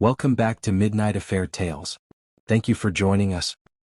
Welcome back to Midnight Affair Tales. Thank you for joining us.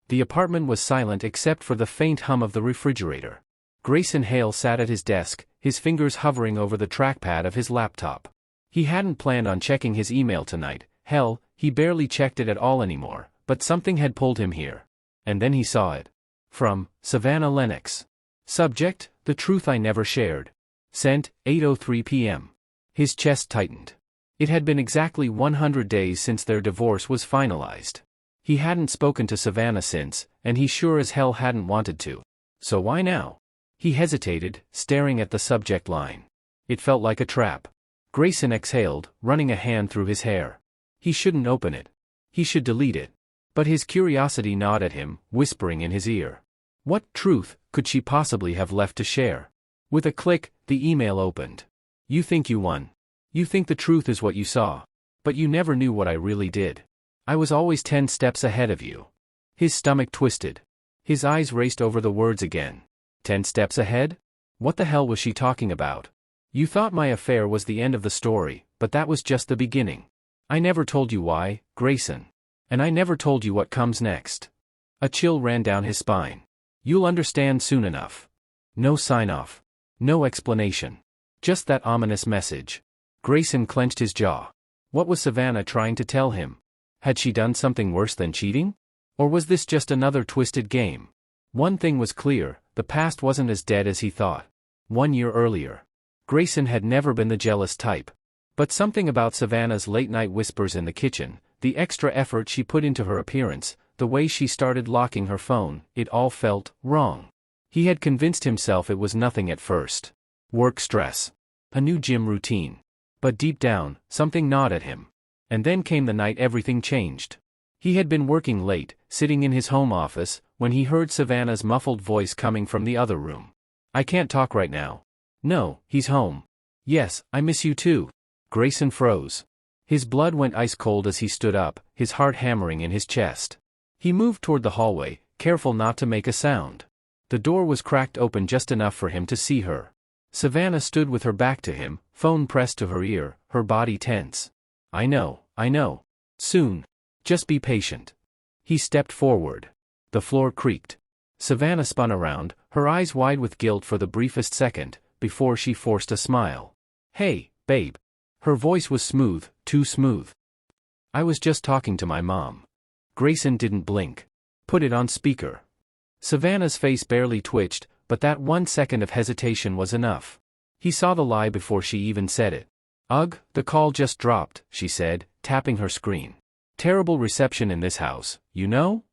The apartment was silent except for the faint hum of the refrigerator. Grayson Hale sat at his desk, his fingers hovering over the trackpad of his laptop. He hadn't planned on checking his email tonight. Hell, he barely checked it at all anymore, but something had pulled him here. And then he saw it. From Savannah Lennox. Subject: The truth I never shared. Sent, 8:03 p.m. His chest tightened. It had been exactly 100 days since their divorce was finalized. He hadn't spoken to Savannah since, and he sure as hell hadn't wanted to. So why now? He hesitated, staring at the subject line. It felt like a trap. Grayson exhaled, running a hand through his hair. He shouldn't open it. He should delete it. But his curiosity gnawed at him, whispering in his ear. What truth could she possibly have left to share? With a click, the email opened. You think you won. You think the truth is what you saw. But you never knew what I really did. I was always 10 steps ahead of you. His stomach twisted. His eyes raced over the words again. 10 steps ahead? What the hell was she talking about? You thought my affair was the end of the story, but that was just the beginning. I never told you why, Grayson. And I never told you what comes next. A chill ran down his spine. You'll understand soon enough. No sign-off. No explanation. Just that ominous message. Grayson clenched his jaw. What was Savannah trying to tell him? Had she done something worse than cheating? Or was this just another twisted game? One thing was clear, the past wasn't as dead as he thought. 1 year earlier. Grayson had never been the jealous type. But something about Savannah's late-night whispers in the kitchen, the extra effort she put into her appearance, the way she started locking her phone, it all felt wrong. He had convinced himself it was nothing at first. Work stress. A new gym routine. But deep down, something gnawed at him. And then came the night everything changed. He had been working late, sitting in his home office, when he heard Savannah's muffled voice coming from the other room. I can't talk right now. No, he's home. Yes, I miss you too. Grayson froze. His blood went ice cold as he stood up, his heart hammering in his chest. He moved toward the hallway, careful not to make a sound. The door was cracked open just enough for him to see her. Savannah stood with her back to him, phone pressed to her ear, her body tense. I know. Soon. Just be patient. He stepped forward. The floor creaked. Savannah spun around, her eyes wide with guilt for the briefest second, before she forced a smile. Hey, babe. Her voice was smooth, too smooth. I was just talking to my mom. Grayson didn't blink. Put it on speaker. Savannah's face barely twitched, but that 1 second of hesitation was enough. He saw the lie before she even said it. Ugh, the call just dropped, she said, tapping her screen. Terrible reception in this house, you know?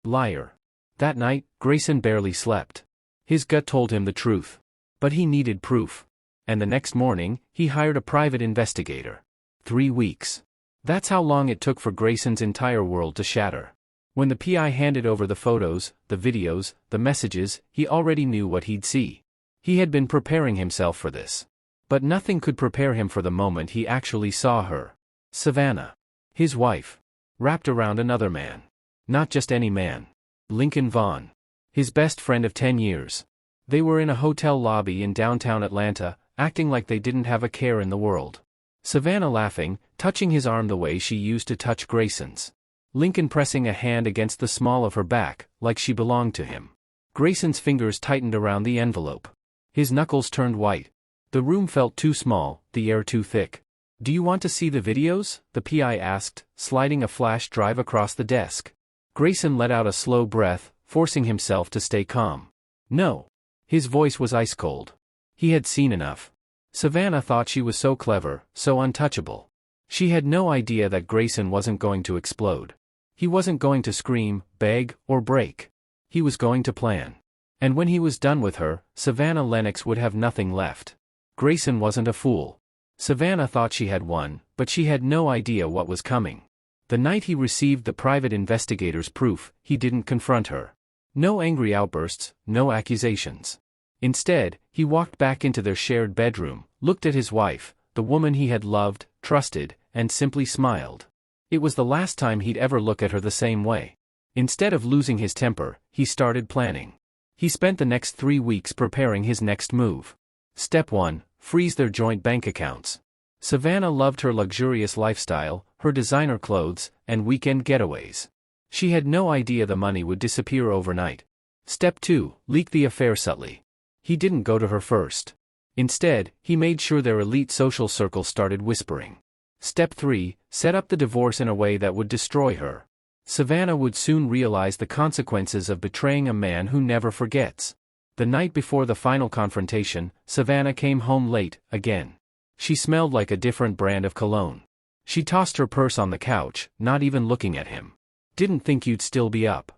Liar. That night, Grayson barely slept. His gut told him the truth. But he needed proof. And the next morning, he hired a private investigator. 3 weeks. That's how long it took for Grayson's entire world to shatter. When the PI handed over the photos, the videos, the messages, he already knew what he'd see. He had been preparing himself for this. But nothing could prepare him for the moment he actually saw her. Savannah. His wife. Wrapped around another man. Not just any man. Lincoln Vaughn. His best friend of 10 years. They were in a hotel lobby in downtown Atlanta, acting like they didn't have a care in the world. Savannah laughing, touching his arm the way she used to touch Grayson's. Lincoln pressing a hand against the small of her back, like she belonged to him. Grayson's fingers tightened around the envelope. His knuckles turned white. The room felt too small, the air too thick. Do you want to see the videos? The PI asked, sliding a flash drive across the desk. Grayson let out a slow breath, forcing himself to stay calm. No. His voice was ice cold. He had seen enough. Savannah thought she was so clever, so untouchable. She had no idea that Grayson wasn't going to explode. He wasn't going to scream, beg, or break. He was going to plan. And when he was done with her, Savannah Lennox would have nothing left. Grayson wasn't a fool. Savannah thought she had won, but she had no idea what was coming. The night he received the private investigator's proof, he didn't confront her. No angry outbursts, no accusations. Instead, he walked back into their shared bedroom, looked at his wife, the woman he had loved, trusted, and simply smiled. It was the last time he'd ever look at her the same way. Instead of losing his temper, he started planning. He spent the next 3 weeks preparing his next move. Step 1, freeze their joint bank accounts. Savannah loved her luxurious lifestyle, her designer clothes, and weekend getaways. She had no idea the money would disappear overnight. Step 2. Leak the affair subtly. He didn't go to her first. Instead, he made sure their elite social circle started whispering. Step 3. Set up the divorce in a way that would destroy her. Savannah would soon realize the consequences of betraying a man who never forgets. The night before the final confrontation, Savannah came home late, again. She smelled like a different brand of cologne. She tossed her purse on the couch, not even looking at him. Didn't think you'd still be up.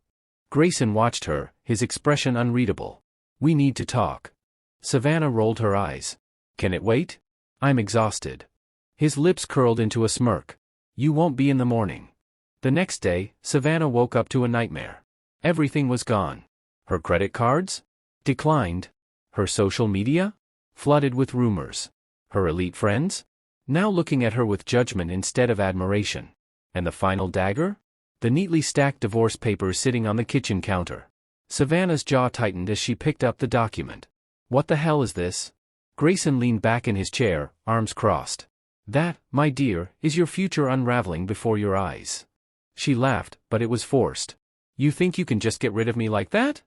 Grayson watched her, his expression unreadable. We need to talk. Savannah rolled her eyes. Can it wait? I'm exhausted. His lips curled into a smirk. You won't be in the morning. The next day, Savannah woke up to a nightmare. Everything was gone. Her credit cards? Declined. Her social media? Flooded with rumors. Her elite friends? Now looking at her with judgment instead of admiration. And the final dagger? The neatly stacked divorce papers sitting on the kitchen counter. Savannah's jaw tightened as she picked up the document. What the hell is this? Grayson leaned back in his chair, arms crossed. That, my dear, is your future unraveling before your eyes. She laughed, but it was forced. You think you can just get rid of me like that?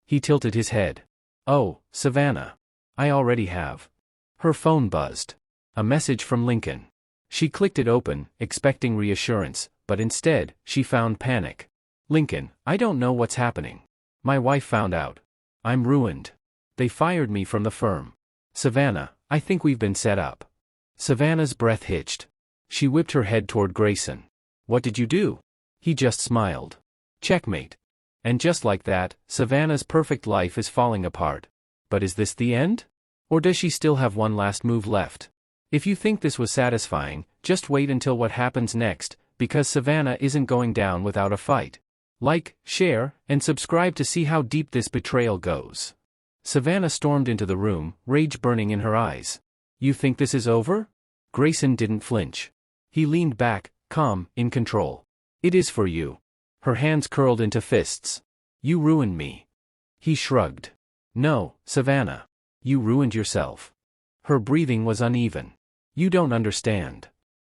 He tilted his head. Oh, Savannah. I already have. Her phone buzzed. A message from Lincoln. She clicked it open, expecting reassurance, but instead, she found panic. Lincoln, I don't know what's happening. My wife found out. I'm ruined. They fired me from the firm. Savannah, I think we've been set up. Savannah's breath hitched. She whipped her head toward Grayson. What did you do? He just smiled. Checkmate. And just like that, Savannah's perfect life is falling apart. But is this the end? Or does she still have one last move left? If you think this was satisfying, just wait until what happens next, because Savannah isn't going down without a fight. Like, share, and subscribe to see how deep this betrayal goes. Savannah stormed into the room, rage burning in her eyes. You think this is over? Grayson didn't flinch. He leaned back, calm, in control. It is for you. Her hands curled into fists. You ruined me. He shrugged. No, Savannah. You ruined yourself. Her breathing was uneven. You don't understand.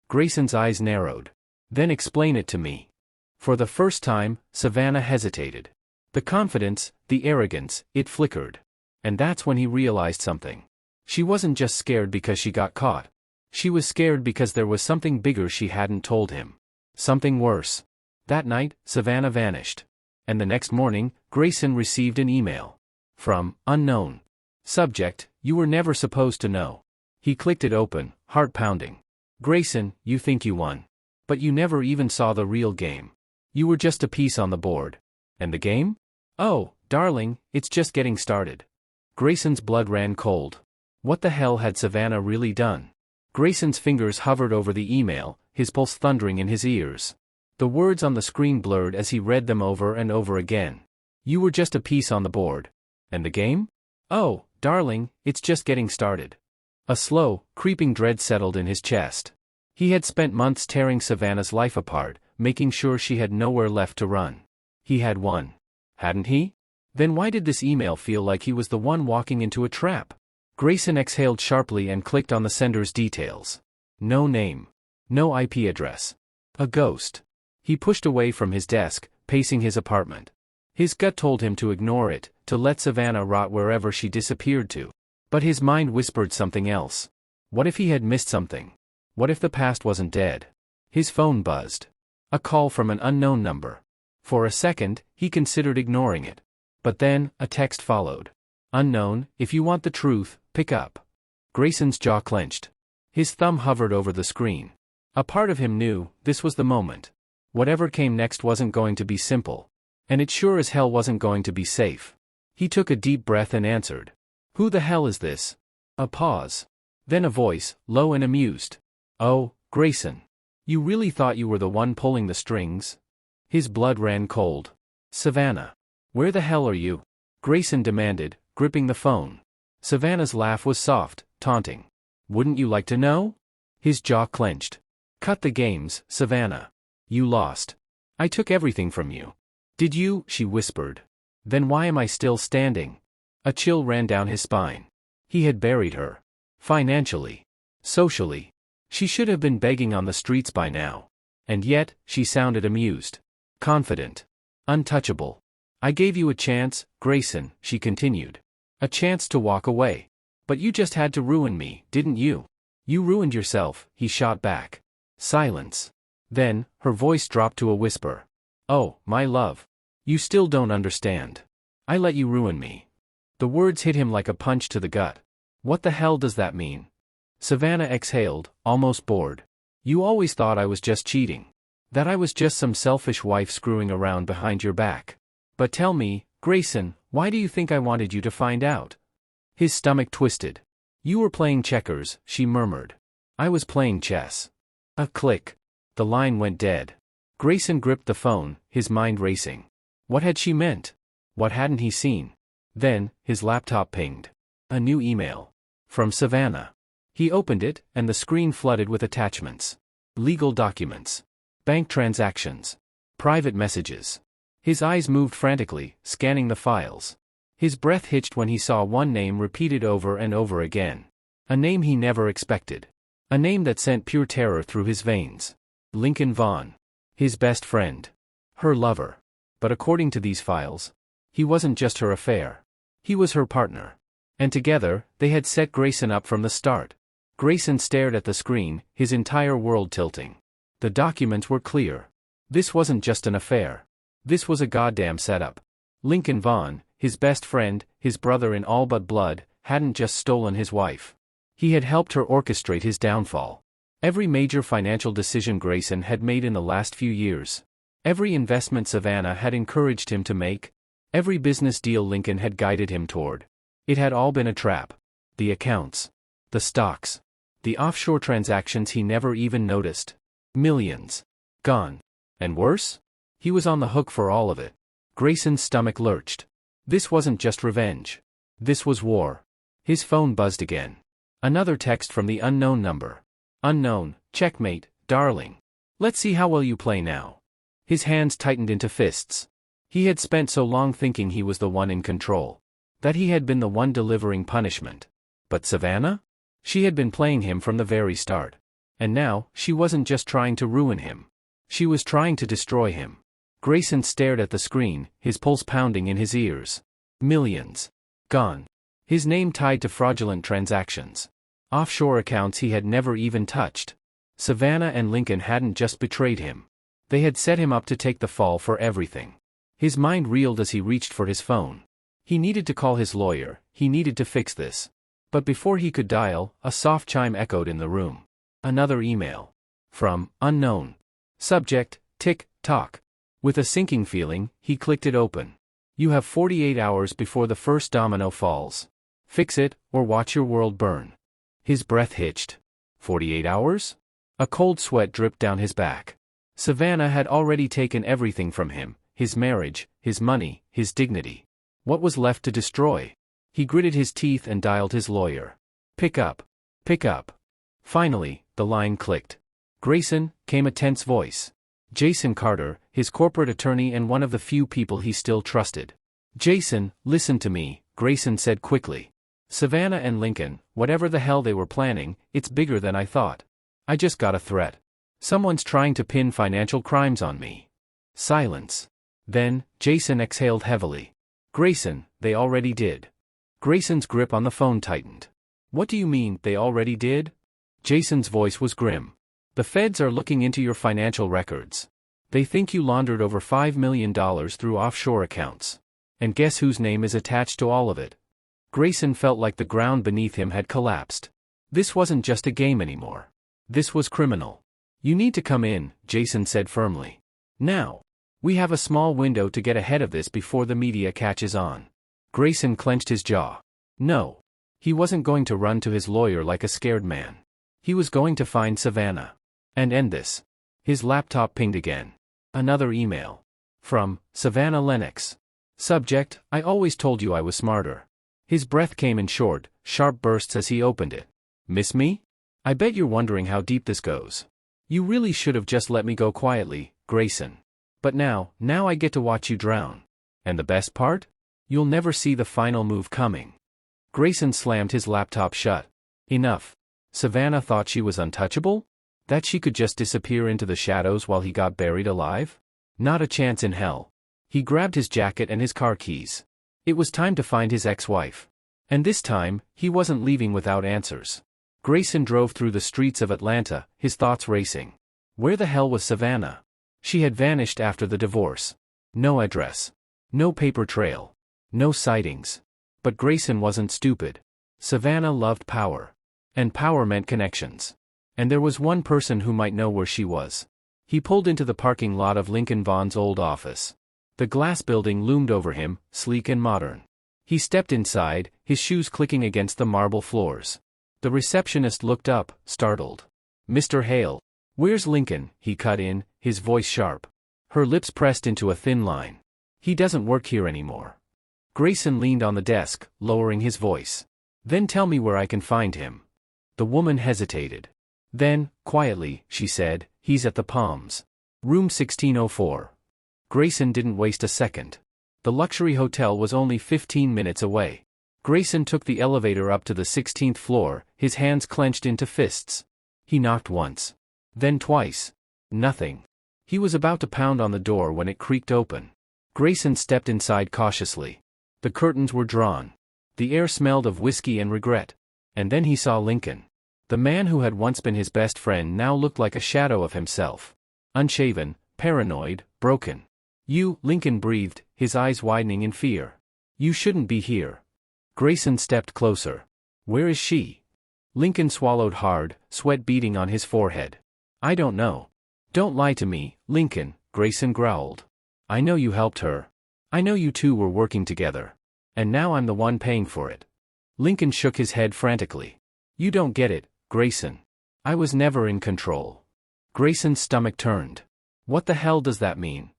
Grayson's eyes narrowed. Then explain it to me. For the first time, Savannah hesitated. The confidence, the arrogance, it flickered. And that's when he realized something. She wasn't just scared because she got caught. She was scared because there was something bigger she hadn't told him. Something worse. That night, Savannah vanished. And the next morning, Grayson received an email. From, unknown. Subject, you were never supposed to know. He clicked it open, heart pounding. Grayson, you think you won. But you never even saw the real game. You were just a piece on the board. And the game? Oh, darling, it's just getting started. Grayson's blood ran cold. What the hell had Savannah really done? Grayson's fingers hovered over the email, his pulse thundering in his ears. The words on the screen blurred as he read them over and over again. You were just a piece on the board. And the game? Oh, darling, it's just getting started. A slow, creeping dread settled in his chest. He had spent months tearing Savannah's life apart, making sure she had nowhere left to run. He had won. Hadn't he? Then why did this email feel like he was the one walking into a trap? Grayson exhaled sharply and clicked on the sender's details. No name. No IP address. A ghost. He pushed away from his desk, pacing his apartment. His gut told him to ignore it, to let Savannah rot wherever she disappeared to. But his mind whispered something else. What if he had missed something? What if the past wasn't dead? His phone buzzed. A call from an unknown number. For a second, he considered ignoring it. But then, a text followed. Unknown, if you want the truth, pick up. Grayson's jaw clenched. His thumb hovered over the screen. A part of him knew, this was the moment. Whatever came next wasn't going to be simple. And it sure as hell wasn't going to be safe. He took a deep breath and answered. Who the hell is this? A pause. Then a voice, low and amused. Oh, Grayson. You really thought you were the one pulling the strings? His blood ran cold. Savannah. Where the hell are you? Grayson demanded, gripping the phone. Savannah's laugh was soft, taunting. Wouldn't you like to know? His jaw clenched. Cut the games, Savannah. You lost. I took everything from you. Did you? She whispered. Then why am I still standing? A chill ran down his spine. He had buried her. Financially. Socially. She should have been begging on the streets by now. And yet, she sounded amused. Confident. Untouchable. I gave you a chance, Grayson, she continued. A chance to walk away. But you just had to ruin me, didn't you? You ruined yourself, he shot back. Silence. Then, her voice dropped to a whisper. Oh, my love. You still don't understand. I let you ruin me. The words hit him like a punch to the gut. What the hell does that mean? Savannah exhaled, almost bored. You always thought I was just cheating. That I was just some selfish wife screwing around behind your back. But tell me, Grayson, why do you think I wanted you to find out? His stomach twisted. You were playing checkers, she murmured. I was playing chess. A click. The line went dead. Grayson gripped the phone, his mind racing. What had she meant? What hadn't he seen? Then, his laptop pinged. A new email. From Savannah. He opened it, and the screen flooded with attachments. Legal documents. Bank transactions. Private messages. His eyes moved frantically, scanning the files. His breath hitched when he saw one name repeated over and over again. A name he never expected. A name that sent pure terror through his veins. Lincoln Vaughn. His best friend. Her lover. But according to these files, he wasn't just her affair. He was her partner. And together, they had set Grayson up from the start. Grayson stared at the screen, his entire world tilting. The documents were clear. This wasn't just an affair. This was a goddamn setup. Lincoln Vaughn, his best friend, his brother in all but blood, hadn't just stolen his wife. He had helped her orchestrate his downfall. Every major financial decision Grayson had made in the last few years. Every investment Savannah had encouraged him to make. Every business deal Lincoln had guided him toward. It had all been a trap. The accounts. The stocks. The offshore transactions he never even noticed. Millions. Gone. And worse? He was on the hook for all of it. Grayson's stomach lurched. This wasn't just revenge. This was war. His phone buzzed again. Another text from the unknown number. Unknown, checkmate, darling. Let's see how well you play now. His hands tightened into fists. He had spent so long thinking he was the one in control. That he had been the one delivering punishment. But Savannah? She had been playing him from the very start. And now, she wasn't just trying to ruin him. She was trying to destroy him. Grayson stared at the screen, his pulse pounding in his ears. Millions. Gone. His name tied to fraudulent transactions. Offshore accounts he had never even touched. Savannah and Lincoln hadn't just betrayed him. They had set him up to take the fall for everything. His mind reeled as he reached for his phone. He needed to call his lawyer, he needed to fix this. But before he could dial, a soft chime echoed in the room. Another email. From, unknown. Subject, tick, tock. With a sinking feeling, he clicked it open. You have 48 hours before the first domino falls. Fix it, or watch your world burn. His breath hitched. 48 hours? A cold sweat dripped down his back. Savannah had already taken everything from him, his marriage, his money, his dignity. What was left to destroy? He gritted his teeth and dialed his lawyer. Pick up. Pick up. Finally, the line clicked. Grayson, came a tense voice. Jason Carter, his corporate attorney and one of the few people he still trusted. Jason, listen to me, Grayson said quickly. Savannah and Lincoln, whatever the hell they were planning, it's bigger than I thought. I just got a threat. Someone's trying to pin financial crimes on me. Silence. Then, Jason exhaled heavily. Grayson, they already did. Grayson's grip on the phone tightened. What do you mean, they already did? Jason's voice was grim. The feds are looking into your financial records. They think you laundered over $5 million through offshore accounts. And guess whose name is attached to all of it? Grayson felt like the ground beneath him had collapsed. This wasn't just a game anymore. This was criminal. You need to come in, Jason said firmly. Now. We have a small window to get ahead of this before the media catches on. Grayson clenched his jaw. No. He wasn't going to run to his lawyer like a scared man. He was going to find Savannah. And end this. His laptop pinged again. Another email. From, Savannah Lennox. Subject, I always told you I was smarter. His breath came in short, sharp bursts as he opened it. Miss me? I bet you're wondering how deep this goes. You really should have just let me go quietly, Grayson. But now I get to watch you drown. And the best part? You'll never see the final move coming. Grayson slammed his laptop shut. Enough. Savannah thought she was untouchable? That she could just disappear into the shadows while he got buried alive? Not a chance in hell. He grabbed his jacket and his car keys. It was time to find his ex-wife. And this time, he wasn't leaving without answers. Grayson drove through the streets of Atlanta, his thoughts racing. Where the hell was Savannah? She had vanished after the divorce. No address. No paper trail. No sightings. But Grayson wasn't stupid. Savannah loved power. And power meant connections. And there was one person who might know where she was. He pulled into the parking lot of Lincoln Vaughn's old office. The glass building loomed over him, sleek and modern. He stepped inside, his shoes clicking against the marble floors. The receptionist looked up, startled. "Mr. Hale." "Where's Lincoln?" he cut in, his voice sharp. Her lips pressed into a thin line. "He doesn't work here anymore." Grayson leaned on the desk, lowering his voice. "Then tell me where I can find him." The woman hesitated. Then, quietly, she said, "He's at the Palms. Room 1604. Grayson didn't waste a second. The luxury hotel was only 15 minutes away. Grayson took the elevator up to the 16th floor, his hands clenched into fists. He knocked once. Then twice. Nothing. He was about to pound on the door when it creaked open. Grayson stepped inside cautiously. The curtains were drawn. The air smelled of whiskey and regret. And then he saw Lincoln. The man who had once been his best friend now looked like a shadow of himself. Unshaven, paranoid, broken. "You," Lincoln breathed, his eyes widening in fear. "You shouldn't be here." Grayson stepped closer. "Where is she?" Lincoln swallowed hard, sweat beading on his forehead. "I don't know." "Don't lie to me, Lincoln," Grayson growled. "I know you helped her. I know you two were working together. And now I'm the one paying for it." Lincoln shook his head frantically. "You don't get it, Grayson. I was never in control." Grayson's stomach turned. "What the hell does that mean?"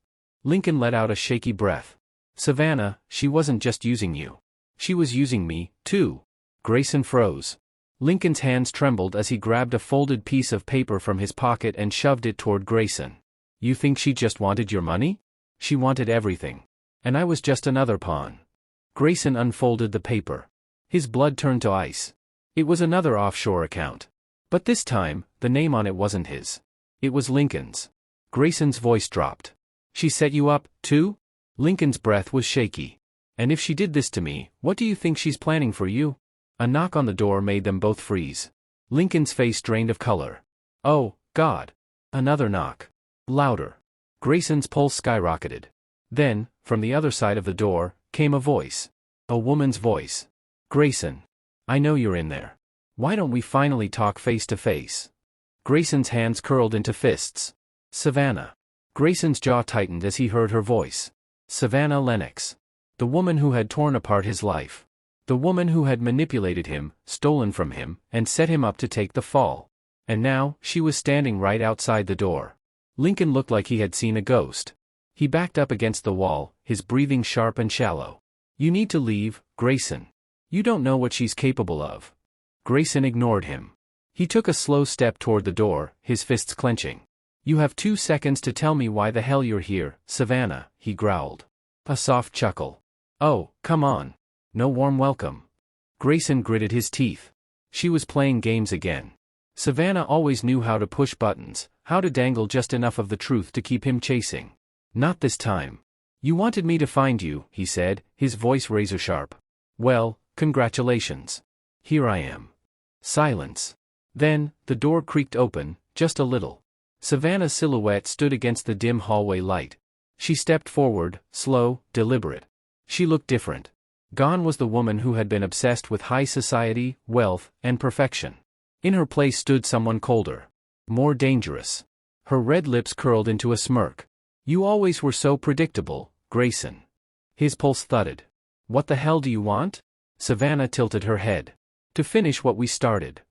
Lincoln let out a shaky breath. "Savannah, she wasn't just using you. She was using me, too." Grayson froze. Lincoln's hands trembled as he grabbed a folded piece of paper from his pocket and shoved it toward Grayson. "You think she just wanted your money? She wanted everything. And I was just another pawn." Grayson unfolded the paper. His blood turned to ice. It was another offshore account. But this time, the name on it wasn't his. It was Lincoln's. Grayson's voice dropped. "She set you up, too?" Lincoln's breath was shaky. "And if she did this to me, what do you think she's planning for you?" A knock on the door made them both freeze. Lincoln's face drained of color. "Oh, God." Another knock. Louder. Grayson's pulse skyrocketed. Then, from the other side of the door, came a voice. A woman's voice. "Grayson. I know you're in there. Why don't we finally talk face to face?" Grayson's hands curled into fists. "Savannah." Grayson's jaw tightened as he heard her voice. Savannah Lennox. The woman who had torn apart his life. The woman who had manipulated him, stolen from him, and set him up to take the fall. And now, she was standing right outside the door. Lincoln looked like he had seen a ghost. He backed up against the wall, his breathing sharp and shallow. "You need to leave, Grayson. You don't know what she's capable of." Grayson ignored him. He took a slow step toward the door, his fists clenching. "You have 2 seconds to tell me why the hell you're here, Savannah," he growled. A soft chuckle. "Oh, come on. No warm welcome." Grayson gritted his teeth. She was playing games again. Savannah always knew how to push buttons, how to dangle just enough of the truth to keep him chasing. Not this time. "You wanted me to find you," he said, his voice razor sharp. "Well, congratulations. Here I am." Silence. Then, the door creaked open, just a little. Savannah's silhouette stood against the dim hallway light. She stepped forward, slow, deliberate. She looked different. Gone was the woman who had been obsessed with high society, wealth, and perfection. In her place stood someone colder. More dangerous. Her red lips curled into a smirk. "You always were so predictable, Grayson." His pulse thudded. "What the hell do you want?" Savannah tilted her head. "To finish what we started."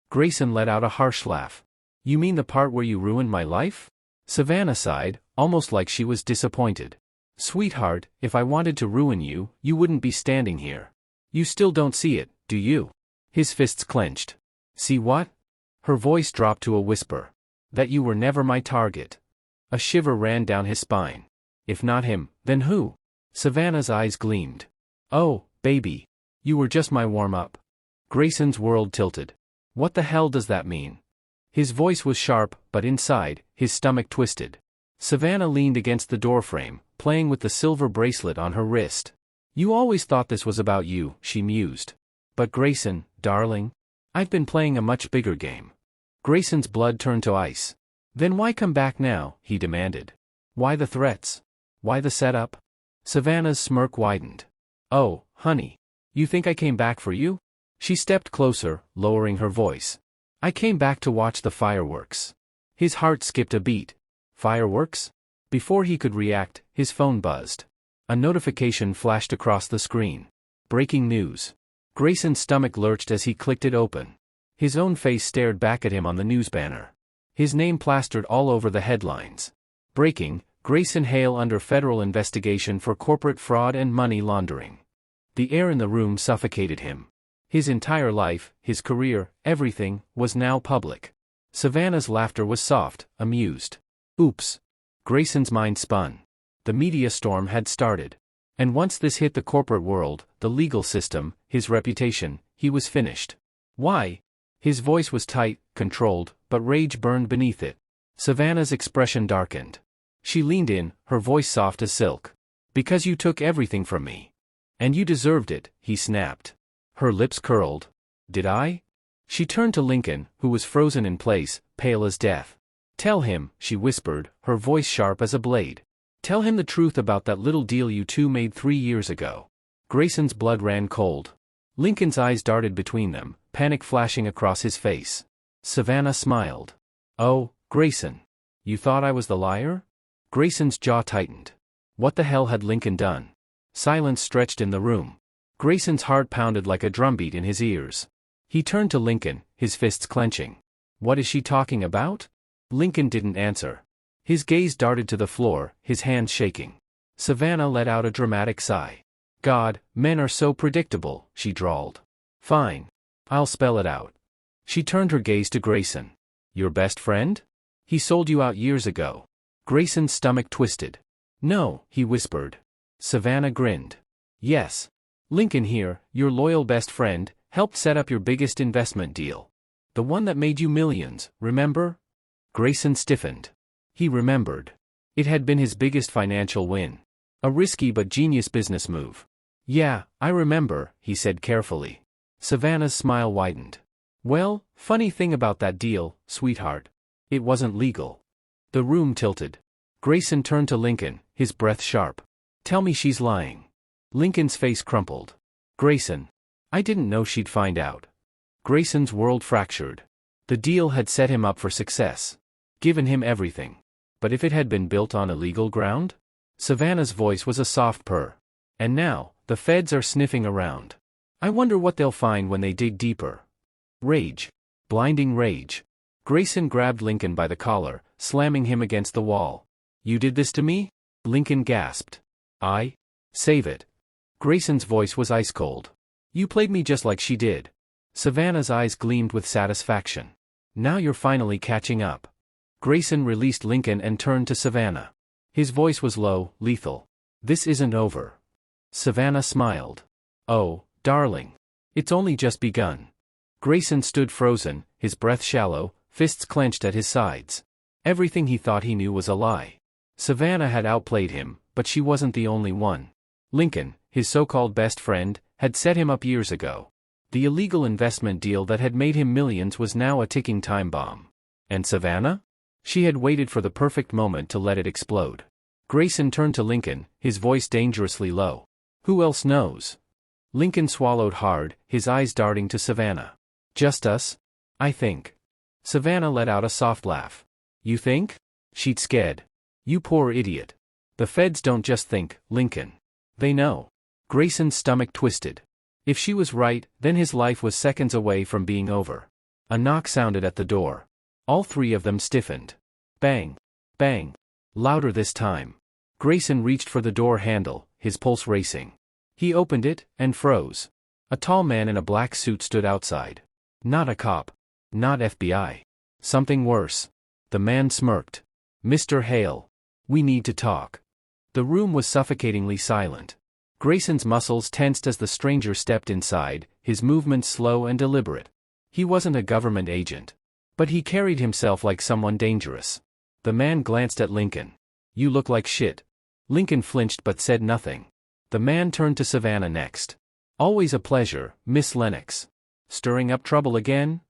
Grayson let out a harsh laugh. "You mean the part where you ruined my life?" Savannah sighed, almost like she was disappointed. "Sweetheart, if I wanted to ruin you, you wouldn't be standing here. You still don't see it, do you?" His fists clenched. "See what?" Her voice dropped to a whisper. "That you were never my target." A shiver ran down his spine. "If not him, then who?" Savannah's eyes gleamed. "Oh, baby. You were just my warm-up." Grayson's world tilted. "What the hell does that mean?" His voice was sharp, but inside, his stomach twisted. Savannah leaned against the doorframe, playing with the silver bracelet on her wrist. You always thought this was about you, she mused. But Grayson, darling, I've been playing a much bigger game. Grayson's blood turned to ice. Then why come back now, he demanded. Why the threats? Why the setup? Savannah's smirk widened. Oh, honey. You think I came back for you? She stepped closer, lowering her voice. I came back to watch the fireworks. His heart skipped a beat. Fireworks? Before he could react, his phone buzzed. A notification flashed across the screen. Breaking news. Grayson's stomach lurched as he clicked it open. His own face stared back at him on the news banner. His name plastered all over the headlines. Breaking, Grayson Hale under federal investigation for corporate fraud and money laundering. The air in the room suffocated him. His entire life, his career, everything, was now public. Savannah's laughter was soft, amused. Oops. Grayson's mind spun. The media storm had started. And once this hit the corporate world, the legal system, his reputation, he was finished. Why? His voice was tight, controlled, but rage burned beneath it. Savannah's expression darkened. She leaned in, her voice soft as silk. Because you took everything from me. And you deserved it, he snapped. Her lips curled. Did I? She turned to Lincoln, who was frozen in place, pale as death. Tell him, she whispered, her voice sharp as a blade. Tell him the truth about that little deal you two made 3 years ago. Grayson's blood ran cold. Lincoln's eyes darted between them, panic flashing across his face. Savannah smiled. Oh, Grayson. You thought I was the liar? Grayson's jaw tightened. What the hell had Lincoln done? Silence stretched in the room. Grayson's heart pounded like a drumbeat in his ears. He turned to Lincoln, his fists clenching. What is she talking about? Lincoln didn't answer. His gaze darted to the floor, his hands shaking. Savannah let out a dramatic sigh. God, men are so predictable, she drawled. Fine. I'll spell it out. She turned her gaze to Grayson. Your best friend? He sold you out years ago. Grayson's stomach twisted. No, he whispered. Savannah grinned. Yes. Lincoln here, your loyal best friend, helped set up your biggest investment deal. The one that made you millions, remember? Grayson stiffened. He remembered. It had been his biggest financial win. A risky but genius business move. Yeah, I remember, he said carefully. Savannah's smile widened. Well, funny thing about that deal, sweetheart. It wasn't legal. The room tilted. Grayson turned to Lincoln, his breath sharp. Tell me she's lying. Lincoln's face crumpled. Grayson. I didn't know she'd find out. Grayson's world fractured. The deal had set him up for success. Given him everything. But if it had been built on illegal ground? Savannah's voice was a soft purr. And now, the feds are sniffing around. I wonder what they'll find when they dig deeper. Rage. Blinding rage. Grayson grabbed Lincoln by the collar, slamming him against the wall. You did this to me? Lincoln gasped. I? Save it. Grayson's voice was ice cold. You played me just like she did. Savannah's eyes gleamed with satisfaction. Now you're finally catching up. Grayson released Lincoln and turned to Savannah. His voice was low, lethal. This isn't over. Savannah smiled. Oh, darling. It's only just begun. Grayson stood frozen, his breath shallow, fists clenched at his sides. Everything he thought he knew was a lie. Savannah had outplayed him, but she wasn't the only one. Lincoln, his so-called best friend, had set him up years ago. The illegal investment deal that had made him millions was now a ticking time bomb. And Savannah? She had waited for the perfect moment to let it explode. Grayson turned to Lincoln, his voice dangerously low. Who else knows? Lincoln swallowed hard, his eyes darting to Savannah. Just us? I think. Savannah let out a soft laugh. You think? She'd scared. You poor idiot. The feds don't just think, Lincoln. They know. Grayson's stomach twisted. If she was right, then his life was seconds away from being over. A knock sounded at the door. All three of them stiffened. Bang. Bang. Louder this time. Grayson reached for the door handle, his pulse racing. He opened it, and froze. A tall man in a black suit stood outside. Not a cop. Not FBI. Something worse. The man smirked. Mr. Hale. We need to talk. The room was suffocatingly silent. Grayson's muscles tensed as the stranger stepped inside, his movements slow and deliberate. He wasn't a government agent. But he carried himself like someone dangerous. The man glanced at Lincoln. "You look like shit." Lincoln flinched but said nothing. The man turned to Savannah next. "Always a pleasure, Miss Lennox. Stirring up trouble again?"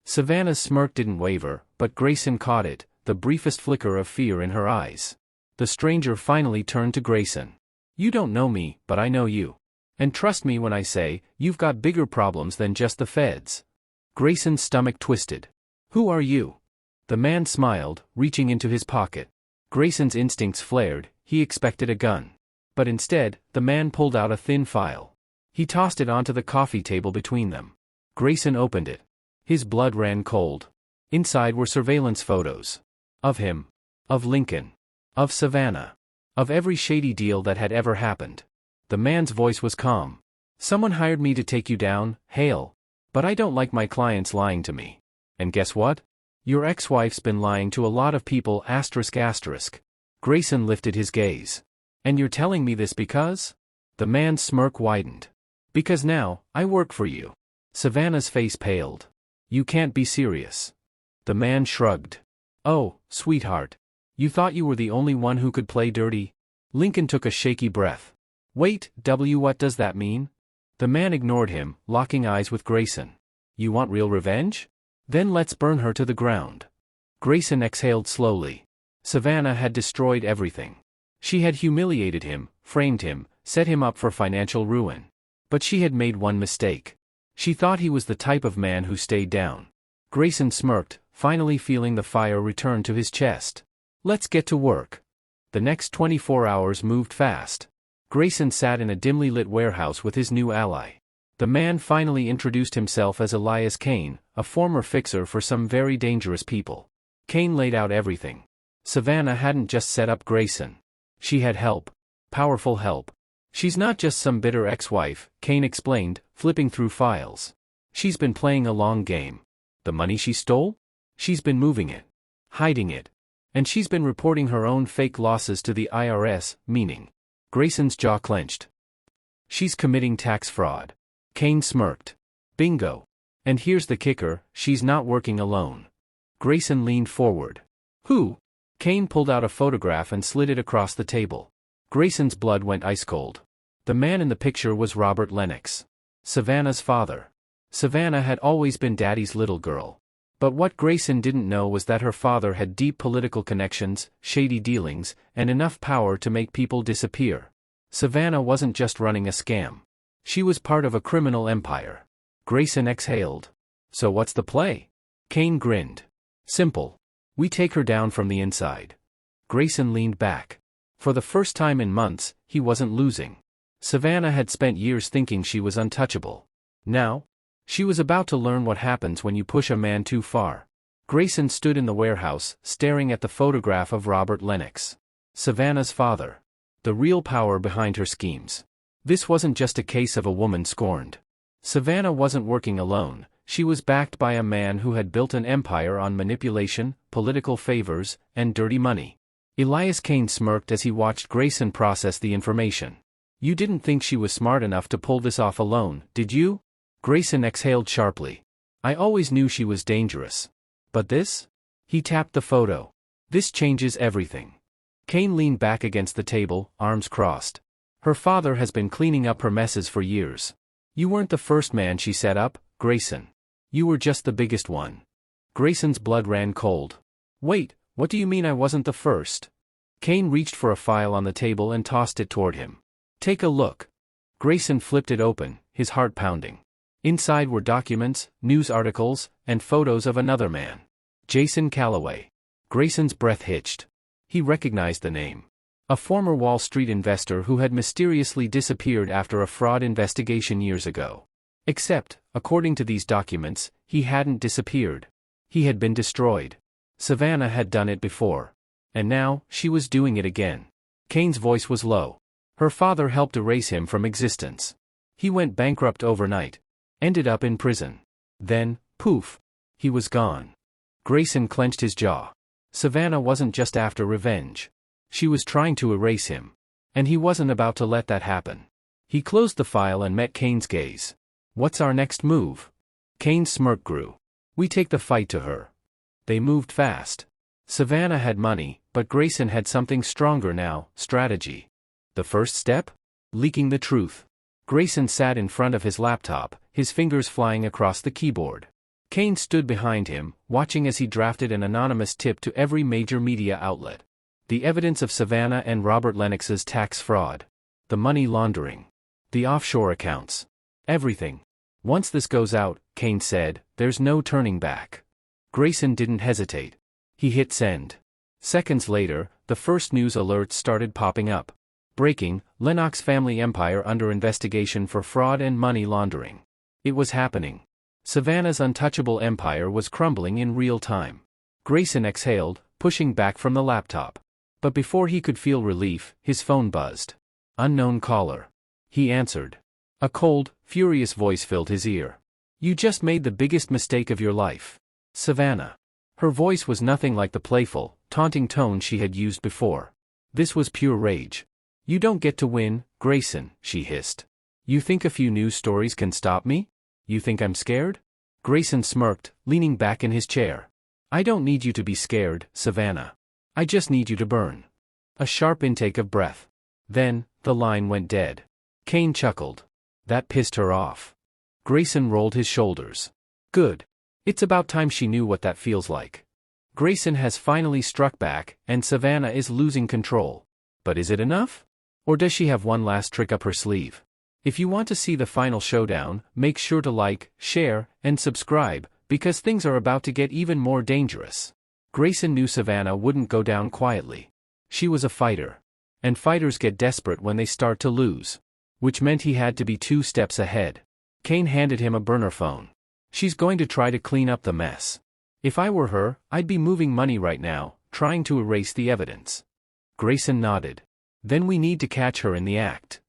Savannah's smirk didn't waver, but Grayson caught it, the briefest flicker of fear in her eyes. The stranger finally turned to Grayson. "You don't know me, but I know you. And trust me when I say, you've got bigger problems than just the feds." Grayson's stomach twisted. "Who are you?" The man smiled, reaching into his pocket. Grayson's instincts flared, he expected a gun. But instead, the man pulled out a thin file. He tossed it onto the coffee table between them. Grayson opened it. His blood ran cold. Inside were surveillance photos. Of him. Of Lincoln. Of Savannah. Of every shady deal that had ever happened. The man's voice was calm. "Someone hired me to take you down, Hale. But I don't like my clients lying to me. And guess what? Your ex-wife's been lying to a lot of people ****. Grayson lifted his gaze. "And you're telling me this because?" The man's smirk widened. "Because now, I work for you." Savannah's face paled. "You can't be serious." The man shrugged. "Oh, sweetheart. You thought you were the only one who could play dirty?" Lincoln took a shaky breath. "Wait, what does that mean?" The man ignored him, locking eyes with Grayson. "You want real revenge? Then let's burn her to the ground." Grayson exhaled slowly. Savannah had destroyed everything. She had humiliated him, framed him, set him up for financial ruin. But she had made one mistake. She thought he was the type of man who stayed down. Grayson smirked, finally feeling the fire return to his chest. "Let's get to work." The next 24 hours moved fast. Grayson sat in a dimly lit warehouse with his new ally. The man finally introduced himself as Elias Kane, a former fixer for some very dangerous people. Kane laid out everything. Savannah hadn't just set up Grayson. She had help. Powerful help. "She's not just some bitter ex-wife," Kane explained, flipping through files. "She's been playing a long game. The money she stole? She's been moving it. Hiding it. And she's been reporting her own fake losses to the IRS, meaning." Grayson's jaw clenched. "She's committing tax fraud." Kane smirked. "Bingo. And here's the kicker, she's not working alone." Grayson leaned forward. "Who?" Kane pulled out a photograph and slid it across the table. Grayson's blood went ice cold. The man in the picture was Robert Lennox. Savannah's father. Savannah had always been Daddy's little girl. But what Grayson didn't know was that her father had deep political connections, shady dealings, and enough power to make people disappear. Savannah wasn't just running a scam. She was part of a criminal empire. Grayson exhaled. "So what's the play?" Kane grinned. "Simple. We take her down from the inside." Grayson leaned back. For the first time in months, he wasn't losing. Savannah had spent years thinking she was untouchable. Now, she was about to learn what happens when you push a man too far. Grayson stood in the warehouse, staring at the photograph of Robert Lennox. Savannah's father. The real power behind her schemes. This wasn't just a case of a woman scorned. Savannah wasn't working alone, she was backed by a man who had built an empire on manipulation, political favors, and dirty money. Elias Kane smirked as he watched Grayson process the information. "You didn't think she was smart enough to pull this off alone, did you?" Grayson exhaled sharply. "I always knew she was dangerous. But this?" He tapped the photo. "This changes everything." Kane leaned back against the table, arms crossed. "Her father has been cleaning up her messes for years. You weren't the first man she set up, Grayson. You were just the biggest one." Grayson's blood ran cold. "Wait, what do you mean I wasn't the first?" Kane reached for a file on the table and tossed it toward him. "Take a look." Grayson flipped it open, his heart pounding. Inside were documents, news articles, and photos of another man. Jason Calloway. Grayson's breath hitched. He recognized the name. A former Wall Street investor who had mysteriously disappeared after a fraud investigation years ago. Except, according to these documents, he hadn't disappeared. He had been destroyed. Savannah had done it before. And now, she was doing it again. Kane's voice was low. Her father helped erase him from existence. He went bankrupt overnight. Ended up in prison. Then, poof. He was gone. Grayson clenched his jaw. Savannah wasn't just after revenge. She was trying to erase him. And he wasn't about to let that happen. He closed the file and met Kane's gaze. "What's our next move?" Kane's smirk grew. "We take the fight to her." They moved fast. Savannah had money, but Grayson had something stronger now, strategy. The first step? Leaking the truth. Grayson sat in front of his laptop, his fingers flying across the keyboard. Kane stood behind him, watching as he drafted an anonymous tip to every major media outlet. The evidence of Savannah and Robert Lennox's tax fraud. The money laundering. The offshore accounts. Everything. Once this goes out, Kane said, there's no turning back. Grayson didn't hesitate. He hit send. Seconds later, the first news alerts started popping up. Breaking, Lennox family empire under investigation for fraud and money laundering. It was happening. Savannah's untouchable empire was crumbling in real time. Grayson exhaled, pushing back from the laptop. But before he could feel relief, his phone buzzed. Unknown caller. He answered. A cold, furious voice filled his ear. You just made the biggest mistake of your life. Savannah. Her voice was nothing like the playful, taunting tone she had used before. This was pure rage. You don't get to win, Grayson, she hissed. You think a few news stories can stop me? You think I'm scared? Grayson smirked, leaning back in his chair. I don't need you to be scared, Savannah. I just need you to burn. A sharp intake of breath. Then, the line went dead. Kane chuckled. That pissed her off. Grayson rolled his shoulders. Good. It's about time she knew what that feels like. Grayson has finally struck back, and Savannah is losing control. But is it enough? Or does she have one last trick up her sleeve? If you want to see the final showdown, make sure to like, share, and subscribe, because things are about to get even more dangerous. Grayson knew Savannah wouldn't go down quietly. She was a fighter. And fighters get desperate when they start to lose. Which meant he had to be 2 steps ahead. Kane handed him a burner phone. She's going to try to clean up the mess. If I were her, I'd be moving money right now, trying to erase the evidence. Grayson nodded. Then we need to catch her in the act.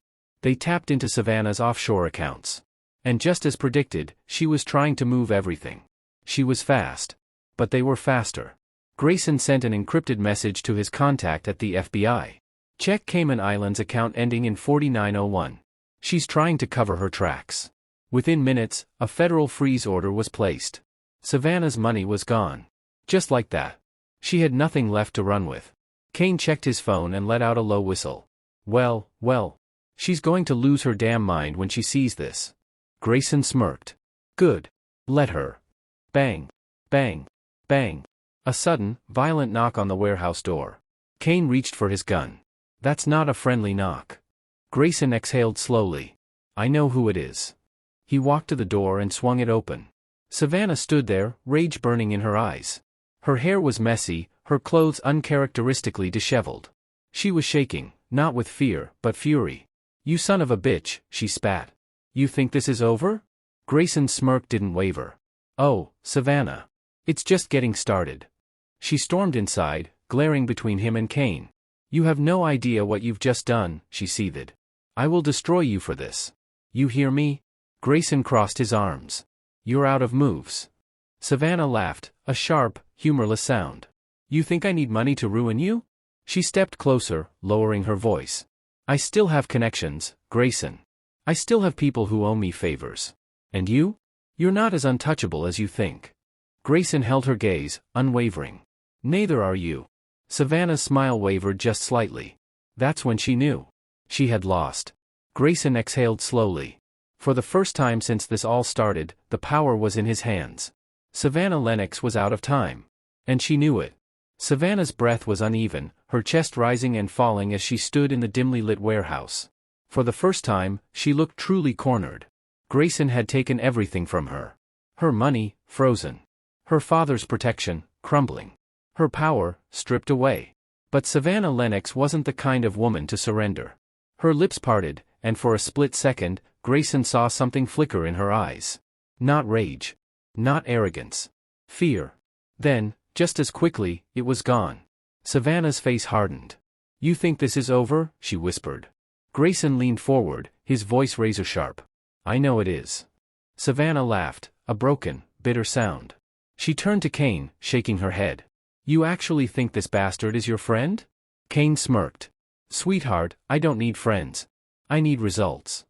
They tapped into Savannah's offshore accounts. And just as predicted, she was trying to move everything. She was fast. But they were faster. Grayson sent an encrypted message to his contact at the FBI. Check Cayman Islands account ending in 4901. She's trying to cover her tracks. Within minutes, a federal freeze order was placed. Savannah's money was gone. Just like that. She had nothing left to run with. Kane checked his phone and let out a low whistle. Well, she's going to lose her damn mind when she sees this. Grayson smirked. Good. Let her. Bang. Bang. Bang. A sudden, violent knock on the warehouse door. Kane reached for his gun. That's not a friendly knock. Grayson exhaled slowly. I know who it is. He walked to the door and swung it open. Savannah stood there, rage burning in her eyes. Her hair was messy, her clothes uncharacteristically disheveled. She was shaking, not with fear, but fury. You son of a bitch, she spat. You think this is over? Grayson's smirk didn't waver. Oh, Savannah. It's just getting started. She stormed inside, glaring between him and Kane. You have no idea what you've just done, she seethed. I will destroy you for this. You hear me? Grayson crossed his arms. You're out of moves. Savannah laughed, a sharp, humorless sound. You think I need money to ruin you? She stepped closer, lowering her voice. I still have connections, Grayson. I still have people who owe me favors. And you? You're not as untouchable as you think. Grayson held her gaze, unwavering. Neither are you. Savannah's smile wavered just slightly. That's when she knew. She had lost. Grayson exhaled slowly. For the first time since this all started, the power was in his hands. Savannah Lennox was out of time. And she knew it. Savannah's breath was uneven, her chest rising and falling as she stood in the dimly lit warehouse. For the first time, she looked truly cornered. Grayson had taken everything from her. Her money, frozen. Her father's protection, crumbling. Her power, stripped away. But Savannah Lennox wasn't the kind of woman to surrender. Her lips parted, and for a split second, Grayson saw something flicker in her eyes. Not rage. Not arrogance. Fear. Then, just as quickly, it was gone. Savannah's face hardened. You think this is over? She whispered. Grayson leaned forward, his voice razor sharp. I know it is. Savannah laughed, a broken, bitter sound. She turned to Kane, shaking her head. You actually think this bastard is your friend? Kane smirked. Sweetheart, I don't need friends. I need results.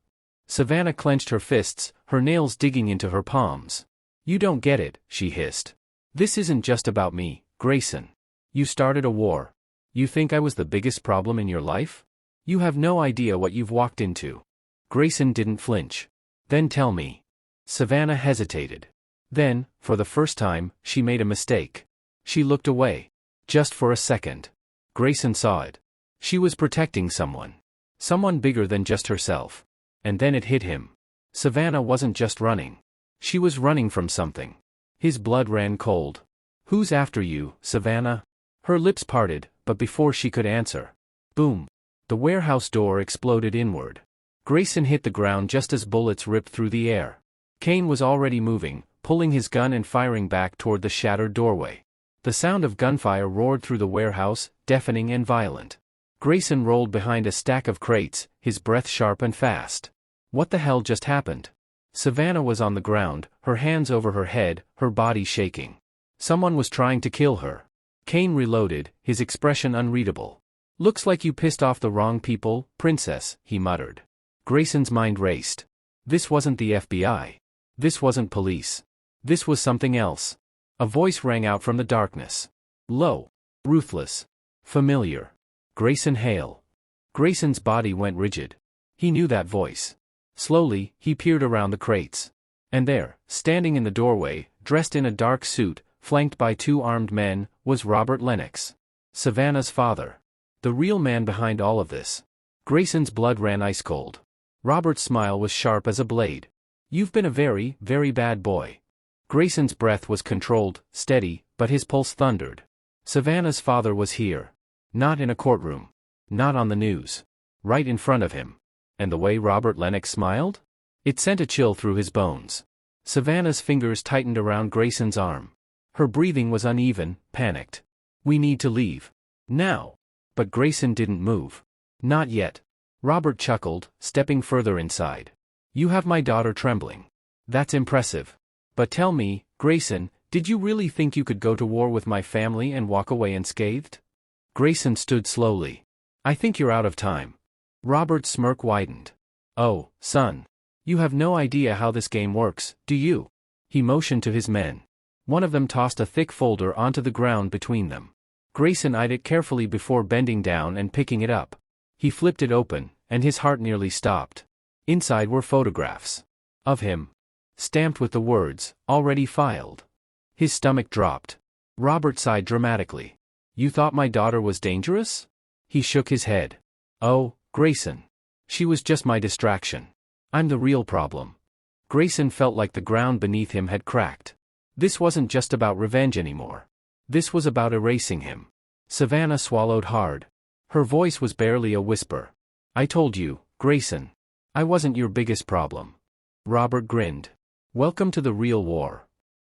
Savannah clenched her fists, her nails digging into her palms. You don't get it, she hissed. This isn't just about me, Grayson. You started a war. You think I was the biggest problem in your life? You have no idea what you've walked into. Grayson didn't flinch. Then tell me. Savannah hesitated. Then, for the first time, she made a mistake. She looked away. Just for a second. Grayson saw it. She was protecting someone. Someone bigger than just herself. And then it hit him. Savannah wasn't just running. She was running from something. His blood ran cold. Who's after you, Savannah? Her lips parted, but before she could answer. Boom. The warehouse door exploded inward. Grayson hit the ground just as bullets ripped through the air. Kane was already moving, pulling his gun and firing back toward the shattered doorway. The sound of gunfire roared through the warehouse, deafening and violent. Grayson rolled behind a stack of crates, his breath sharp and fast. What the hell just happened? Savannah was on the ground, her hands over her head, her body shaking. Someone was trying to kill her. Kane reloaded, his expression unreadable. Looks like you pissed off the wrong people, princess, he muttered. Grayson's mind raced. This wasn't the FBI. This wasn't police. This was something else. A voice rang out from the darkness. Low. Ruthless. Familiar. Grayson Hale. Grayson's body went rigid. He knew that voice. Slowly, he peered around the crates. And there, standing in the doorway, dressed in a dark suit, flanked by two armed men, was Robert Lennox. Savannah's father. The real man behind all of this. Grayson's blood ran ice cold. Robert's smile was sharp as a blade. You've been a very, very bad boy. Grayson's breath was controlled, steady, but his pulse thundered. Savannah's father was here. Not in a courtroom. Not on the news. Right in front of him. And the way Robert Lennox smiled? It sent a chill through his bones. Savannah's fingers tightened around Grayson's arm. Her breathing was uneven, panicked. We need to leave. Now. But Grayson didn't move. Not yet. Robert chuckled, stepping further inside. You have my daughter trembling. That's impressive. But tell me, Grayson, did you really think you could go to war with my family and walk away unscathed? Grayson stood slowly. I think you're out of time. Robert's smirk widened. Oh, son. You have no idea how this game works, do you? He motioned to his men. One of them tossed a thick folder onto the ground between them. Grayson eyed it carefully before bending down and picking it up. He flipped it open, and his heart nearly stopped. Inside were photographs. Of him. Stamped with the words, already filed. His stomach dropped. Robert sighed dramatically. You thought my daughter was dangerous? He shook his head. Oh, Grayson. She was just my distraction. I'm the real problem. Grayson felt like the ground beneath him had cracked. This wasn't just about revenge anymore. This was about erasing him. Savannah swallowed hard. Her voice was barely a whisper. I told you, Grayson. I wasn't your biggest problem. Robert grinned. Welcome to the real war.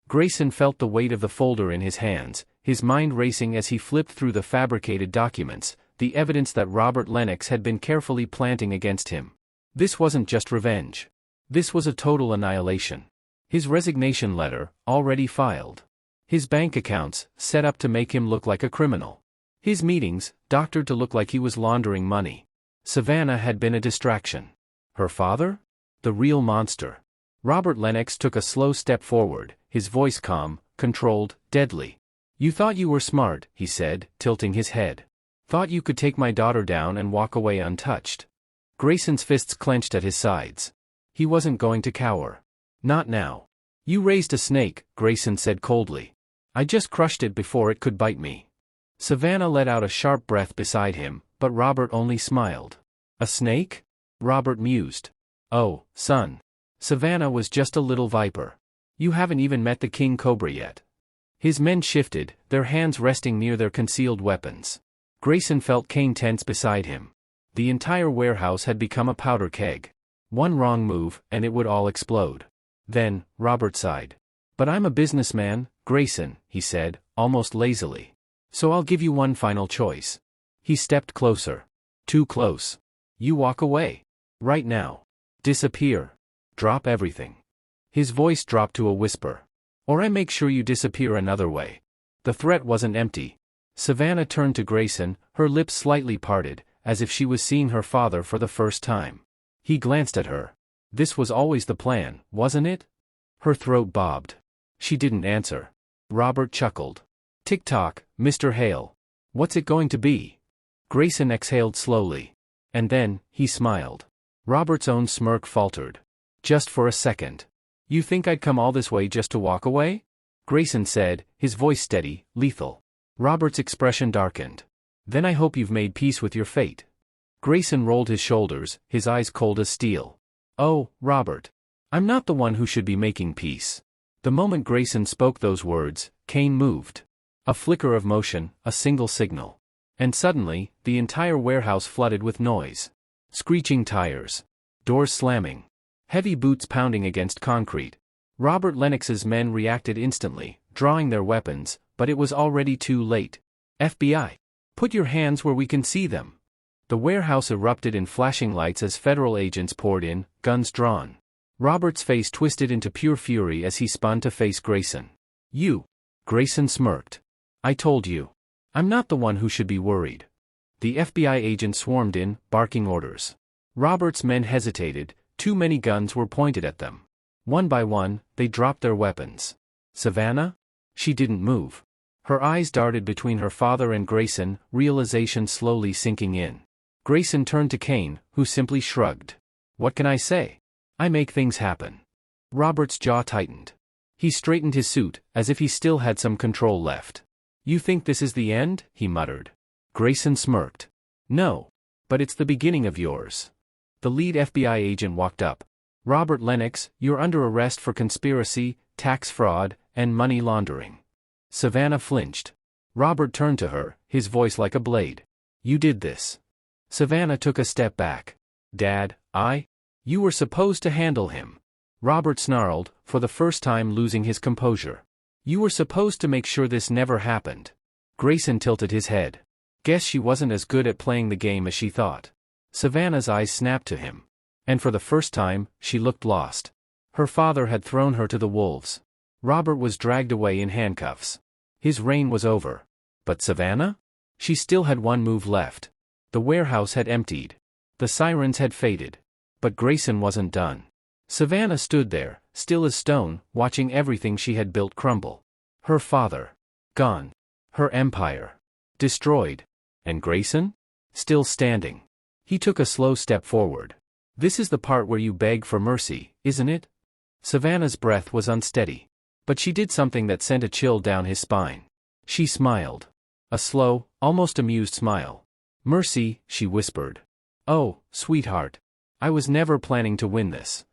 Grayson felt the weight of the folder in his hands, his mind racing as he flipped through the fabricated documents, the evidence that Robert Lennox had been carefully planting against him. This wasn't just revenge. This was a total annihilation. His resignation letter, already filed. His bank accounts, set up to make him look like a criminal. His meetings, doctored to look like he was laundering money. Savannah had been a distraction. Her father? The real monster. Robert Lennox took a slow step forward, his voice calm, controlled, deadly. You thought you were smart, he said, tilting his head. Thought you could take my daughter down and walk away untouched. Grayson's fists clenched at his sides. He wasn't going to cower. Not now. You raised a snake, Grayson said coldly. I just crushed it before it could bite me. Savannah let out a sharp breath beside him, but Robert only smiled. A snake? Robert mused. Oh, son. Savannah was just a little viper. You haven't even met the king cobra yet. His men shifted, their hands resting near their concealed weapons. Grayson felt Kane tense beside him. The entire warehouse had become a powder keg. One wrong move, and it would all explode. Then, Robert sighed. But I'm a businessman, Grayson, he said, almost lazily. So I'll give you one final choice. He stepped closer. Too close. You walk away. Right now. Disappear. Drop everything. His voice dropped to a whisper. Or I make sure you disappear another way. The threat wasn't empty. Savannah turned to Grayson, her lips slightly parted, as if she was seeing her father for the first time. He glanced at her. This was always the plan, wasn't it? Her throat bobbed. She didn't answer. Robert chuckled. Tick-tock, Mr. Hale. What's it going to be? Grayson exhaled slowly. And then, he smiled. Robert's own smirk faltered. Just for a second. You think I'd come all this way just to walk away? Grayson said, his voice steady, lethal. Robert's expression darkened. Then I hope you've made peace with your fate. Grayson rolled his shoulders, his eyes cold as steel. Oh, Robert. I'm not the one who should be making peace. The moment Grayson spoke those words, Kane moved. A flicker of motion, a single signal. And suddenly, the entire warehouse flooded with noise. Screeching tires. Doors slamming. Heavy boots pounding against concrete. Robert Lennox's men reacted instantly, drawing their weapons, but it was already too late. FBI. Put your hands where we can see them. The warehouse erupted in flashing lights as federal agents poured in, guns drawn. Robert's face twisted into pure fury as he spun to face Grayson. You. Grayson smirked. I told you. I'm not the one who should be worried. The FBI agent swarmed in, barking orders. Robert's men hesitated, too many guns were pointed at them. One by one, they dropped their weapons. Savannah? She didn't move. Her eyes darted between her father and Grayson, realization slowly sinking in. Grayson turned to Kane, who simply shrugged. What can I say? I make things happen. Robert's jaw tightened. He straightened his suit, as if he still had some control left. You think this is the end? He muttered. Grayson smirked. No. But it's the beginning of yours. The lead FBI agent walked up. Robert Lennox, you're under arrest for conspiracy, tax fraud, and money laundering. Savannah flinched. Robert turned to her, his voice like a blade. You did this. Savannah took a step back. Dad, You were supposed to handle him. Robert snarled, for the first time losing his composure. You were supposed to make sure this never happened. Grayson tilted his head. Guess she wasn't as good at playing the game as she thought. Savannah's eyes snapped to him. And for the first time, she looked lost. Her father had thrown her to the wolves. Robert was dragged away in handcuffs. His reign was over. But Savannah? She still had one move left. The warehouse had emptied. The sirens had faded. But Grayson wasn't done. Savannah stood there, still as stone, watching everything she had built crumble. Her father. Gone. Her empire. Destroyed. And Grayson? Still standing. He took a slow step forward. This is the part where you beg for mercy, isn't it? Savannah's breath was unsteady. But she did something that sent a chill down his spine. She smiled. A slow, almost amused smile. Mercy, she whispered. Oh, sweetheart. I was never planning to win this.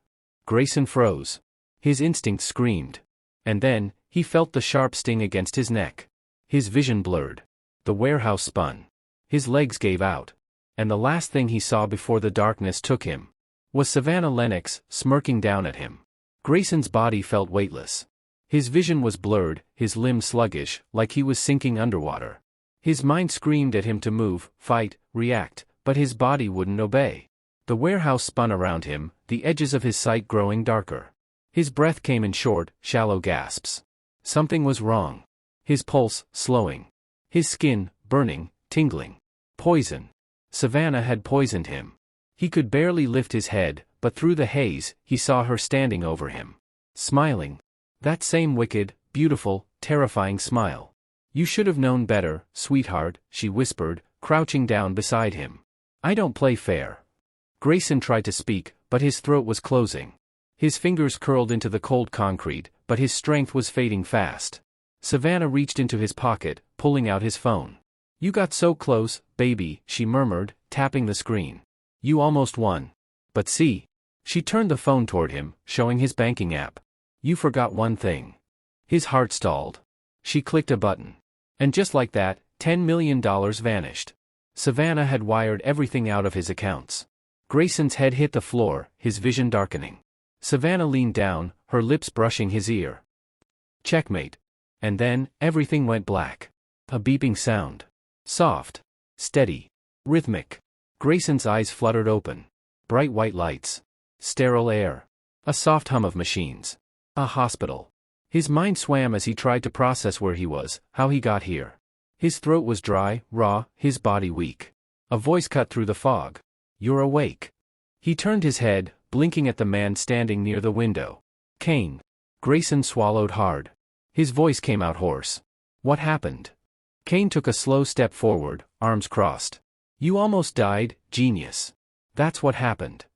Grayson froze. His instinct screamed. And then, he felt the sharp sting against his neck. His vision blurred. The warehouse spun. His legs gave out. And the last thing he saw before the darkness took him was Savannah Lennox, smirking down at him. Grayson's body felt weightless. His vision was blurred, his limbs sluggish, like he was sinking underwater. His mind screamed at him to move, fight, react, but his body wouldn't obey. The warehouse spun around him, the edges of his sight growing darker. His breath came in short, shallow gasps. Something was wrong. His pulse, slowing. His skin, burning, tingling. Poison. Savannah had poisoned him. He could barely lift his head, but through the haze, he saw her standing over him. Smiling. That same wicked, beautiful, terrifying smile. You should have known better, sweetheart, she whispered, crouching down beside him. I don't play fair. Grayson tried to speak, but his throat was closing. His fingers curled into the cold concrete, but his strength was fading fast. Savannah reached into his pocket, pulling out his phone. You got so close, baby, she murmured, tapping the screen. You almost won. But see. She turned the phone toward him, showing his banking app. You forgot one thing. His heart stalled. She clicked a button. And just like that, $10 million vanished. Savannah had wired everything out of his accounts. Grayson's head hit the floor, his vision darkening. Savannah leaned down, her lips brushing his ear. Checkmate. And then, everything went black. A beeping sound. Soft. Steady. Rhythmic. Grayson's eyes fluttered open. Bright white lights. Sterile air. A soft hum of machines. A hospital. His mind swam as he tried to process where he was, how he got here. His throat was dry, raw, his body weak. A voice cut through the fog. You're awake. He turned his head, blinking at the man standing near the window. Kane. Grayson swallowed hard. His voice came out hoarse. What happened? Kane took a slow step forward, arms crossed. You almost died, genius. That's what happened.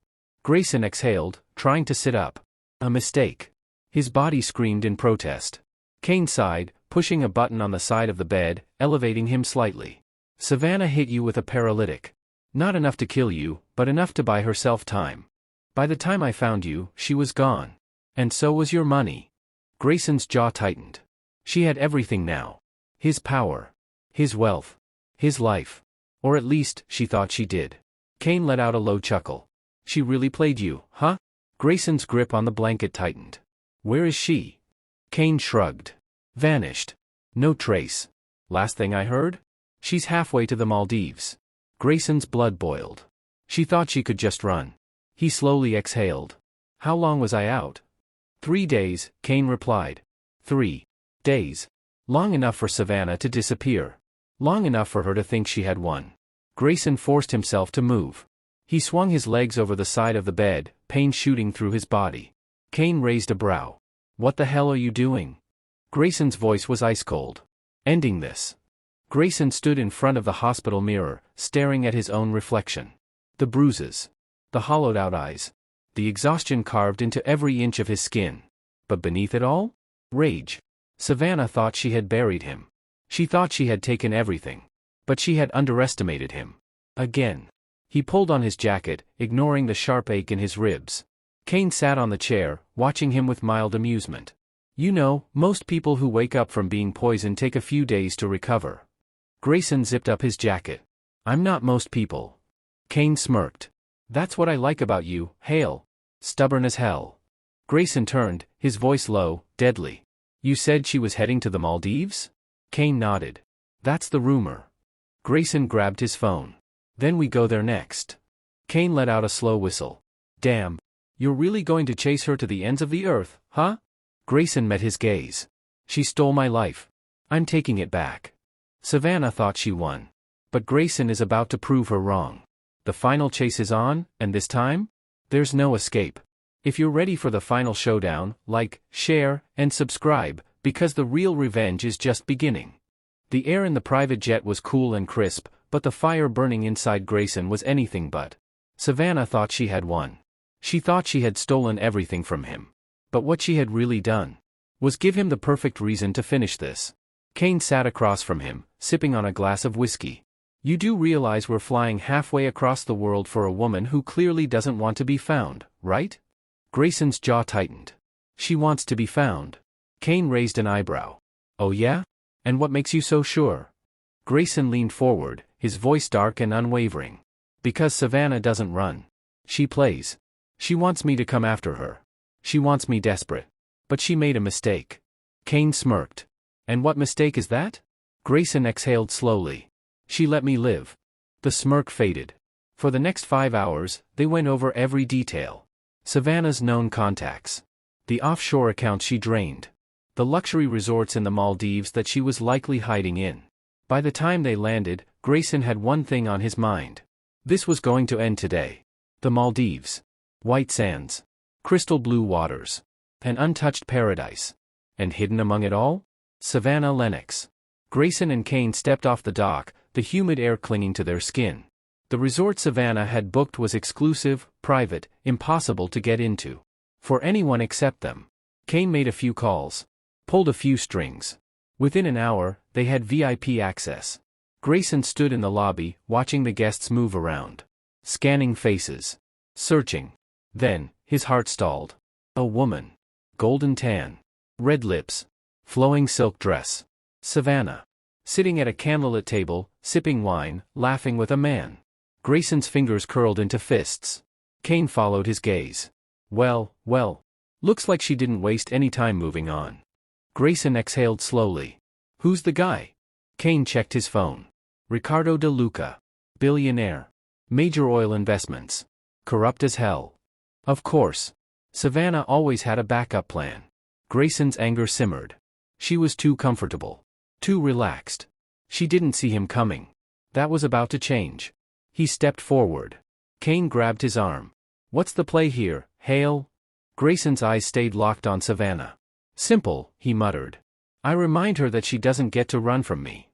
Grayson exhaled, trying to sit up. A mistake. His body screamed in protest. Kane sighed, pushing a button on the side of the bed, elevating him slightly. Savannah hit you with a paralytic. Not enough to kill you, but enough to buy herself time. By the time I found you, she was gone. And so was your money. Grayson's jaw tightened. She had everything now. His power. His wealth. His life. Or at least, she thought she did. Kane let out a low chuckle. She really played you, huh? Grayson's grip on the blanket tightened. Where is she? Kane shrugged. Vanished. No trace. Last thing I heard? She's halfway to the Maldives. Grayson's blood boiled. She thought she could just run. He slowly exhaled. How long was I out? 3 days, Kane replied. 3 days. Long enough for Savannah to disappear. Long enough for her to think she had won. Grayson forced himself to move. He swung his legs over the side of the bed, pain shooting through his body. Kane raised a brow. What the hell are you doing? Grayson's voice was ice cold. Ending this. Grayson stood in front of the hospital mirror, staring at his own reflection. The bruises. The hollowed-out eyes. The exhaustion carved into every inch of his skin. But beneath it all? Rage. Savannah thought she had buried him. She thought she had taken everything. But she had underestimated him. Again. He pulled on his jacket, ignoring the sharp ache in his ribs. Kane sat on the chair, watching him with mild amusement. You know, most people who wake up from being poisoned take a few days to recover. Grayson zipped up his jacket. I'm not most people. Kane smirked. That's what I like about you, Hale. Stubborn as hell. Grayson turned, his voice low, deadly. You said she was heading to the Maldives? Kane nodded. That's the rumor. Grayson grabbed his phone. Then we go there next. Kane let out a slow whistle. Damn. You're really going to chase her to the ends of the earth, huh? Grayson met his gaze. She stole my life. I'm taking it back. Savannah thought she won. But Grayson is about to prove her wrong. The final chase is on, and this time? There's no escape. If you're ready for the final showdown, like, share, and subscribe, because the real revenge is just beginning. The air in the private jet was cool and crisp, but the fire burning inside Grayson was anything but. Savannah thought she had won. She thought she had stolen everything from him. But what she had really done was give him the perfect reason to finish this. Kane sat across from him, sipping on a glass of whiskey. You do realize we're flying halfway across the world for a woman who clearly doesn't want to be found, right? Grayson's jaw tightened. She wants to be found. Kane raised an eyebrow. Oh yeah? And what makes you so sure? Grayson leaned forward, his voice dark and unwavering. Because Savannah doesn't run. She plays. She wants me to come after her. She wants me desperate. But she made a mistake. Kane smirked. And what mistake is that? Grayson exhaled slowly. She let me live. The smirk faded. For the next 5 hours, they went over every detail. Savannah's known contacts. The offshore accounts she drained. The luxury resorts in the Maldives that she was likely hiding in. By the time they landed, Grayson had one thing on his mind. This was going to end today. The Maldives. White sands. Crystal blue waters. An untouched paradise. And hidden among it all? Savannah Lennox. Grayson and Kane stepped off the dock, the humid air clinging to their skin. The resort Savannah had booked was exclusive, private, impossible to get into. For anyone except them. Kane made a few calls. Pulled a few strings. Within an hour, they had VIP access. Grayson stood in the lobby, watching the guests move around. Scanning faces. Searching. Then, his heart stalled. A woman. Golden tan. Red lips. Flowing silk dress. Savannah. Sitting at a candlelit table, sipping wine, laughing with a man. Grayson's fingers curled into fists. Kane followed his gaze. Well. Looks like she didn't waste any time moving on. Grayson exhaled slowly. Who's the guy? Kane checked his phone. Ricardo de Luca. Billionaire. Major oil investments. Corrupt as hell. Of course. Savannah always had a backup plan. Grayson's anger simmered. She was too comfortable. Too relaxed. She didn't see him coming. That was about to change. He stepped forward. Kane grabbed his arm. What's the play here, Hale? Grayson's eyes stayed locked on Savannah. Simple, he muttered. I remind her that she doesn't get to run from me.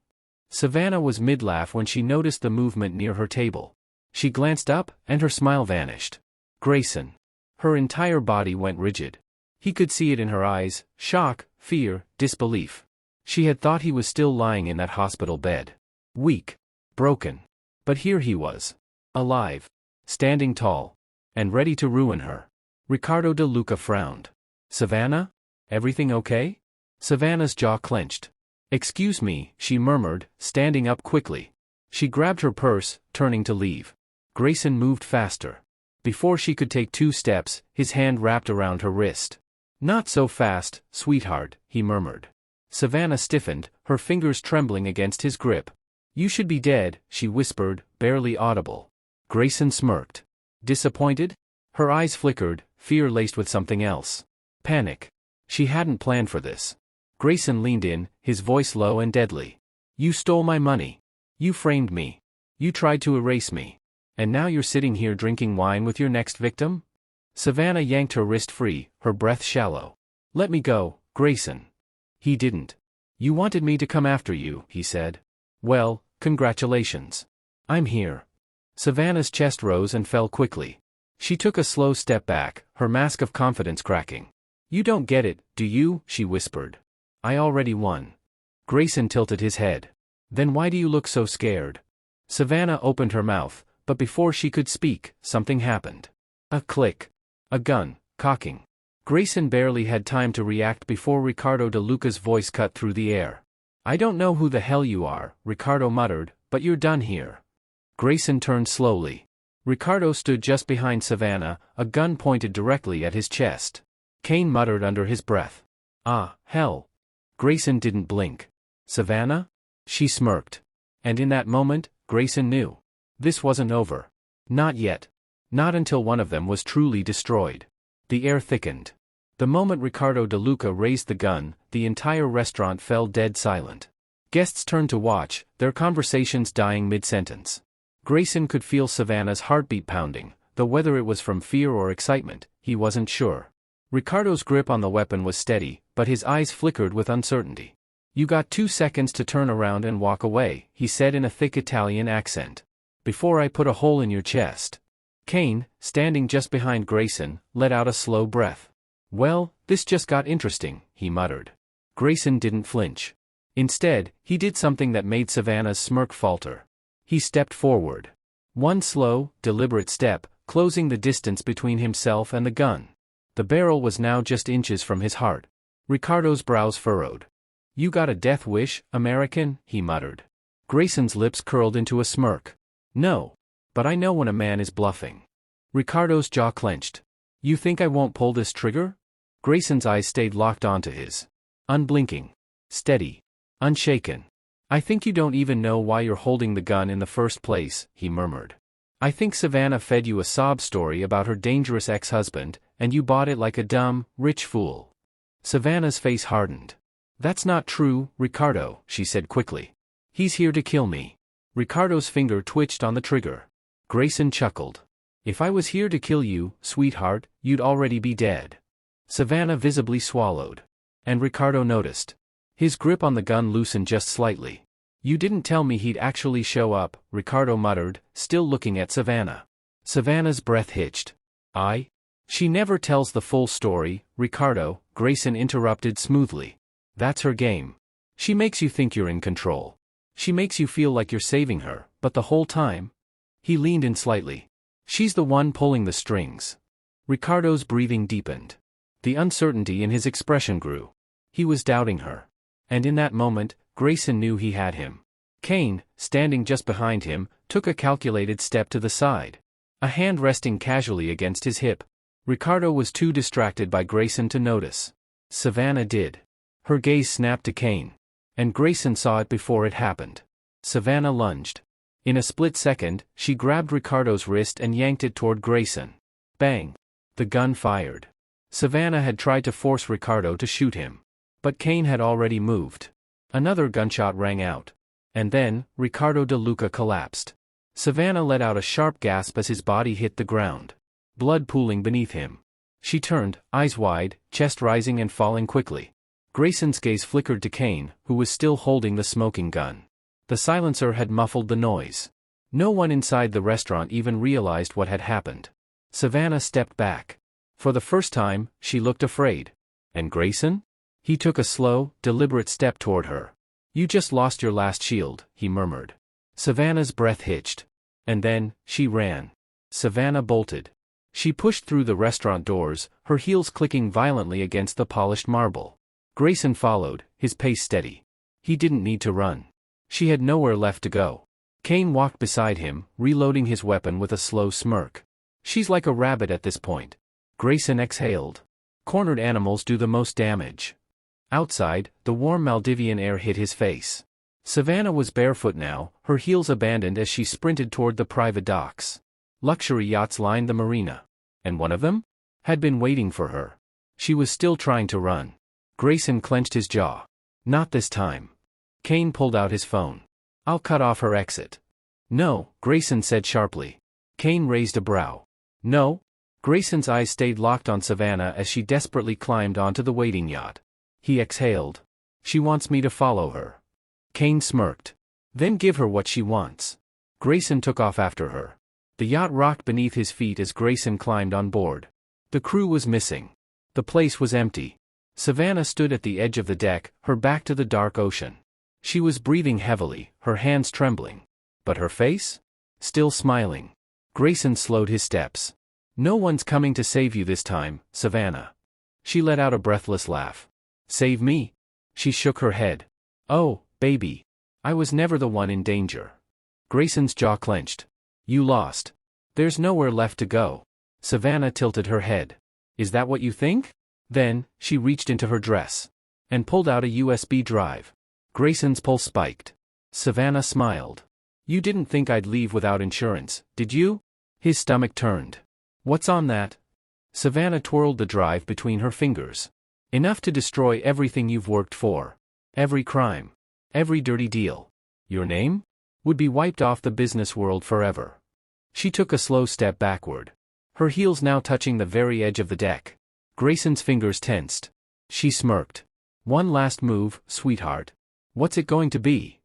Savannah was mid-laugh when she noticed the movement near her table. She glanced up, and her smile vanished. Grayson. Her entire body went rigid. He could see it in her eyes: shock, fear, disbelief. She had thought he was still lying in that hospital bed. Weak. Broken. But here he was. Alive. Standing tall. And ready to ruin her. Ricardo de Luca frowned. Savannah? Everything okay? Savannah's jaw clenched. Excuse me, she murmured, standing up quickly. She grabbed her purse, turning to leave. Grayson moved faster. Before she could take 2 steps, his hand wrapped around her wrist. Not so fast, sweetheart, he murmured. Savannah stiffened, her fingers trembling against his grip. You should be dead, she whispered, barely audible. Grayson smirked. Disappointed? Her eyes flickered, fear laced with something else. Panic. She hadn't planned for this. Grayson leaned in, his voice low and deadly. You stole my money. You framed me. You tried to erase me. And now you're sitting here drinking wine with your next victim? Savannah yanked her wrist free, her breath shallow. Let me go, Grayson. He didn't. You wanted me to come after you, he said. Well, congratulations. I'm here. Savannah's chest rose and fell quickly. She took a slow step back, her mask of confidence cracking. You don't get it, do you? She whispered. I already won. Grayson tilted his head. Then why do you look so scared? Savannah opened her mouth, but before she could speak, something happened. A click. A gun, cocking. Grayson barely had time to react before Ricardo de Luca's voice cut through the air. I don't know who the hell you are, Ricardo muttered, but you're done here. Grayson turned slowly. Ricardo stood just behind Savannah, a gun pointed directly at his chest. Kane muttered under his breath. Ah, hell. Grayson didn't blink. Savannah? She smirked. And in that moment, Grayson knew. This wasn't over. Not yet. Not until one of them was truly destroyed. The air thickened. The moment Ricardo de Luca raised the gun, the entire restaurant fell dead silent. Guests turned to watch, their conversations dying mid-sentence. Grayson could feel Savannah's heartbeat pounding, though whether it was from fear or excitement, he wasn't sure. Ricardo's grip on the weapon was steady, but his eyes flickered with uncertainty. You got 2 seconds to turn around and walk away, he said in a thick Italian accent. Before I put a hole in your chest. Kane, standing just behind Grayson, let out a slow breath. Well, this just got interesting, he muttered. Grayson didn't flinch. Instead, he did something that made Savannah's smirk falter. He stepped forward. One slow, deliberate step, closing the distance between himself and the gun. The barrel was now just inches from his heart. Ricardo's brows furrowed. You got a death wish, American? He muttered. Grayson's lips curled into a smirk. No. But I know when a man is bluffing. Ricardo's jaw clenched. You think I won't pull this trigger? Grayson's eyes stayed locked onto his. Unblinking. Steady. Unshaken. I think you don't even know why you're holding the gun in the first place, he murmured. I think Savannah fed you a sob story about her dangerous ex-husband, and you bought it like a dumb, rich fool. Savannah's face hardened. That's not true, Ricardo, she said quickly. He's here to kill me. Ricardo's finger twitched on the trigger. Grayson chuckled. If I was here to kill you, sweetheart, you'd already be dead. Savannah visibly swallowed. And Ricardo noticed. His grip on the gun loosened just slightly. You didn't tell me he'd actually show up, Ricardo muttered, still looking at Savannah. Savannah's breath hitched. She never tells the full story, Ricardo, Grayson interrupted smoothly. That's her game. She makes you think you're in control. She makes you feel like you're saving her, but the whole time? He leaned in slightly. She's the one pulling the strings. Ricardo's breathing deepened. The uncertainty in his expression grew. He was doubting her. And in that moment, Grayson knew he had him. Kane, standing just behind him, took a calculated step to the side. A hand resting casually against his hip. Ricardo was too distracted by Grayson to notice. Savannah did. Her gaze snapped to Kane. And Grayson saw it before it happened. Savannah lunged. In a split second, she grabbed Ricardo's wrist and yanked it toward Grayson. Bang! The gun fired. Savannah had tried to force Ricardo to shoot him. But Kane had already moved. Another gunshot rang out. And then, Ricardo de Luca collapsed. Savannah let out a sharp gasp as his body hit the ground. Blood pooling beneath him. She turned, eyes wide, chest rising and falling quickly. Grayson's gaze flickered to Kane, who was still holding the smoking gun. The silencer had muffled the noise. No one inside the restaurant even realized what had happened. Savannah stepped back. For the first time, she looked afraid. And Grayson? He took a slow, deliberate step toward her. "You just lost your last shield," he murmured. Savannah's breath hitched. And then, she ran. Savannah bolted. She pushed through the restaurant doors, her heels clicking violently against the polished marble. Grayson followed, his pace steady. He didn't need to run. She had nowhere left to go. Kane walked beside him, reloading his weapon with a slow smirk. "She's like a rabbit at this point." Grayson exhaled. Cornered animals do the most damage. Outside, the warm Maldivian air hit his face. Savannah was barefoot now, her heels abandoned as she sprinted toward the private docks. Luxury yachts lined the marina. And one of them? Had been waiting for her. She was still trying to run. Grayson clenched his jaw. "Not this time." Kane pulled out his phone. "I'll cut off her exit." "No," Grayson said sharply. Kane raised a brow. "No?" Grayson's eyes stayed locked on Savannah as she desperately climbed onto the waiting yacht. He exhaled. "She wants me to follow her." Kane smirked. "Then give her what she wants." Grayson took off after her. The yacht rocked beneath his feet as Grayson climbed on board. The crew was missing. The place was empty. Savannah stood at the edge of the deck, her back to the dark ocean. She was breathing heavily, her hands trembling. But her face? Still smiling. Grayson slowed his steps. "No one's coming to save you this time, Savannah." She let out a breathless laugh. "Save me?" She shook her head. "Oh, baby. I was never the one in danger." Grayson's jaw clenched. "You lost. There's nowhere left to go." Savannah tilted her head. "Is that what you think?" Then, she reached into her dress. And pulled out a USB drive. Grayson's pulse spiked. Savannah smiled. "You didn't think I'd leave without insurance, did you?" His stomach turned. "What's on that?" Savannah twirled the drive between her fingers. "Enough to destroy everything you've worked for. Every crime. Every dirty deal. Your name? Would be wiped off the business world forever." She took a slow step backward. Her heels now touching the very edge of the deck. Grayson's fingers tensed. She smirked. "One last move, sweetheart. What's it going to be?"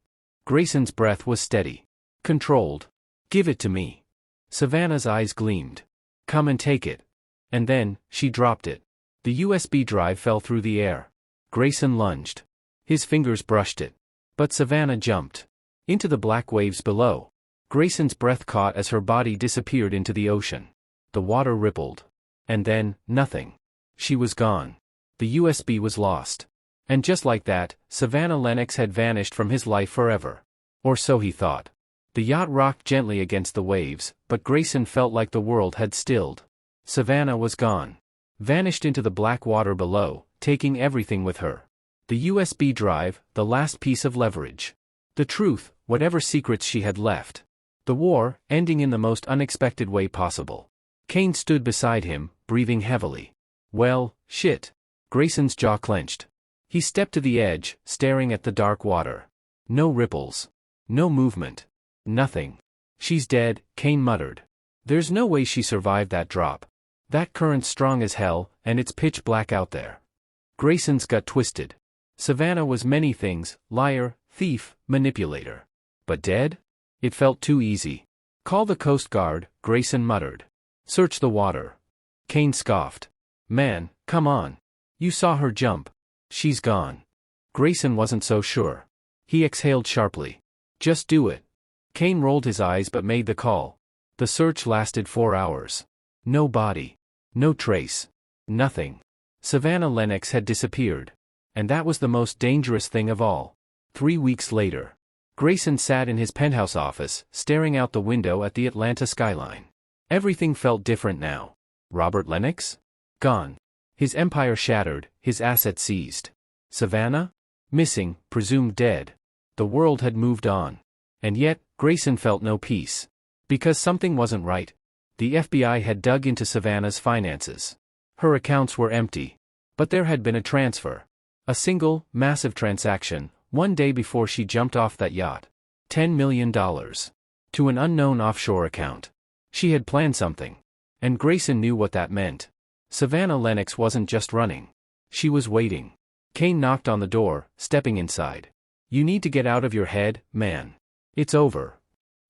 Grayson's breath was steady. Controlled. "Give it to me." Savannah's eyes gleamed. "Come and take it." And then, she dropped it. The USB drive fell through the air. Grayson lunged. His fingers brushed it. But Savannah jumped. Into the black waves below. Grayson's breath caught as her body disappeared into the ocean. The water rippled. And then, nothing. She was gone. The USB was lost. And just like that, Savannah Lennox had vanished from his life forever. Or so he thought. The yacht rocked gently against the waves, but Grayson felt like the world had stilled. Savannah was gone. Vanished into the black water below, taking everything with her. The USB drive, the last piece of leverage. The truth, whatever secrets she had left. The war, ending in the most unexpected way possible. Kane stood beside him, breathing heavily. "Well, shit." Grayson's jaw clenched. He stepped to the edge, staring at the dark water. No ripples. No movement. Nothing. "She's dead," Kane muttered. "There's no way she survived that drop. That current's strong as hell, and it's pitch black out there." Grayson's gut twisted. Savannah was many things, liar, thief, manipulator. But dead? It felt too easy. "Call the Coast Guard," Grayson muttered. "Search the water." Kane scoffed. "Man, come on. You saw her jump. She's gone." Grayson wasn't so sure. He exhaled sharply. "Just do it." Kane rolled his eyes but made the call. The search lasted 4 hours. No body. No trace. Nothing. Savannah Lennox had disappeared. And that was the most dangerous thing of all. 3 weeks later. Grayson sat in his penthouse office, staring out the window at the Atlanta skyline. Everything felt different now. Robert Lennox? Gone. His empire shattered, his assets seized. Savannah? Missing, presumed dead. The world had moved on. And yet, Grayson felt no peace. Because something wasn't right. The FBI had dug into Savannah's finances. Her accounts were empty. But there had been a transfer. A single, massive transaction, one day before she jumped off that yacht. $10 million. To an unknown offshore account. She had planned something. And Grayson knew what that meant. Savannah Lennox wasn't just running. She was waiting. Kane knocked on the door, stepping inside. "You need to get out of your head, man. It's over."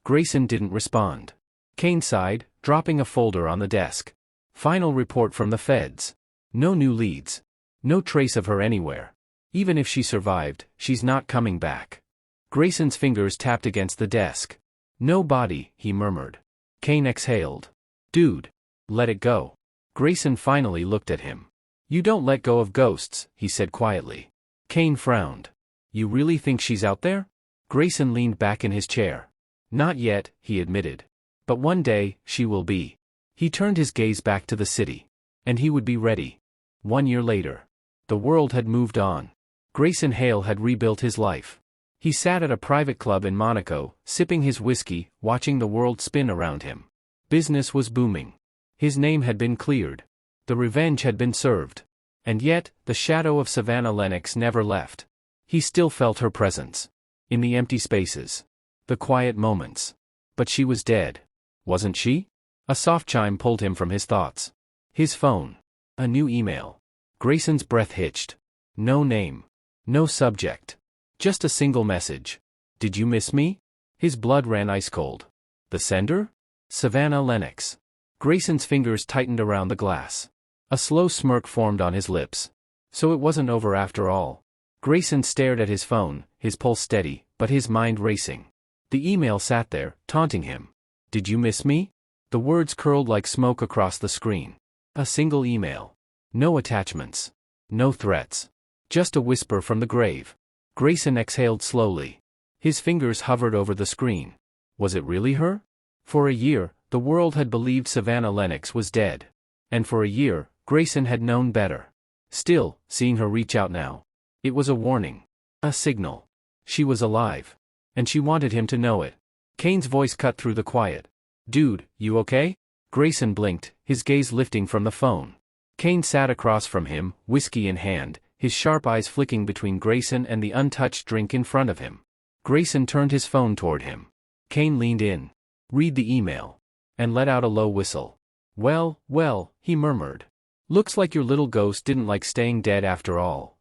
Grayson didn't respond. Kane sighed, dropping a folder on the desk. "Final report from the feds. No new leads. No trace of her anywhere. Even if she survived, she's not coming back." Grayson's fingers tapped against the desk. "No body," he murmured. Kane exhaled. "Dude. Let it go." Grayson finally looked at him. "You don't let go of ghosts," he said quietly. Kane frowned. "You really think she's out there?" Grayson leaned back in his chair. "Not yet," he admitted. "But one day, she will be." He turned his gaze back to the city. And he would be ready. 1 year later. The world had moved on. Grayson Hale had rebuilt his life. He sat at a private club in Monaco, sipping his whiskey, watching the world spin around him. Business was booming. His name had been cleared. The revenge had been served. And yet, the shadow of Savannah Lennox never left. He still felt her presence. In the empty spaces. The quiet moments. But she was dead. Wasn't she? A soft chime pulled him from his thoughts. His phone. A new email. Grayson's breath hitched. No name. No subject. Just a single message. "Did you miss me?" His blood ran ice cold. The sender? Savannah Lennox. Grayson's fingers tightened around the glass. A slow smirk formed on his lips. So it wasn't over after all. Grayson stared at his phone, his pulse steady, but his mind racing. The email sat there, taunting him. "Did you miss me?" The words curled like smoke across the screen. A single email. No attachments. No threats. Just a whisper from the grave. Grayson exhaled slowly. His fingers hovered over the screen. Was it really her? For a year, the world had believed Savannah Lennox was dead. And for a year, Grayson had known better. Still, seeing her reach out now. It was a warning. A signal. She was alive. And she wanted him to know it. Kane's voice cut through the quiet. "Dude, you okay?" Grayson blinked, his gaze lifting from the phone. Kane sat across from him, whiskey in hand, his sharp eyes flicking between Grayson and the untouched drink in front of him. Grayson turned his phone toward him. Kane leaned in. "Read the email." And let out a low whistle. Well, he murmured. "Looks like your little ghost didn't like staying dead after all."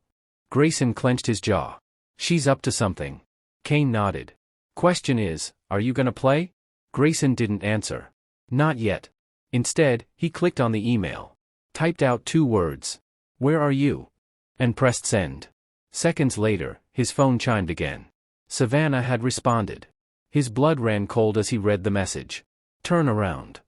Grayson clenched his jaw. "She's up to something." Kane nodded. "Question is, are you gonna play?" Grayson didn't answer. Not yet. Instead, he clicked on the email. Typed out 2 words. "Where are you?" And pressed send. Seconds later, his phone chimed again. Savannah had responded. His blood ran cold as he read the message. "Turn around."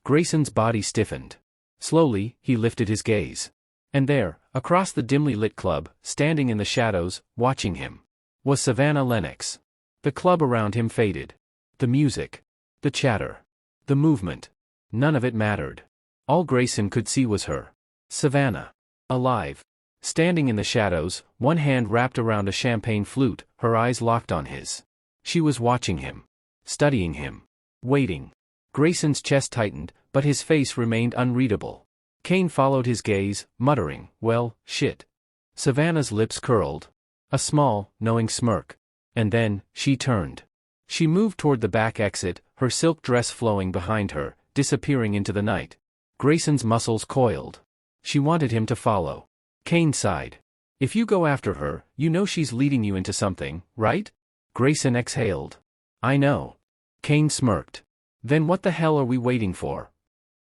Grayson's body stiffened. Slowly, he lifted his gaze. And there, across the dimly lit club, standing in the shadows, watching him, was Savannah Lennox. The club around him faded. The music. The chatter. The movement. None of it mattered. All Grayson could see was her. Savannah. Alive. Standing in the shadows, one hand wrapped around a champagne flute, her eyes locked on his. She was watching him. Studying him. Waiting. Grayson's chest tightened, but his face remained unreadable. Kane followed his gaze, muttering, "Well, shit." Savannah's lips curled. A small, knowing smirk. And then, she turned. She moved toward the back exit, her silk dress flowing behind her, disappearing into the night. Grayson's muscles coiled. She wanted him to follow. Kane sighed. "If you go after her, you know she's leading you into something, right?" Grayson exhaled. "I know." Kane smirked. "Then what the hell are we waiting for?"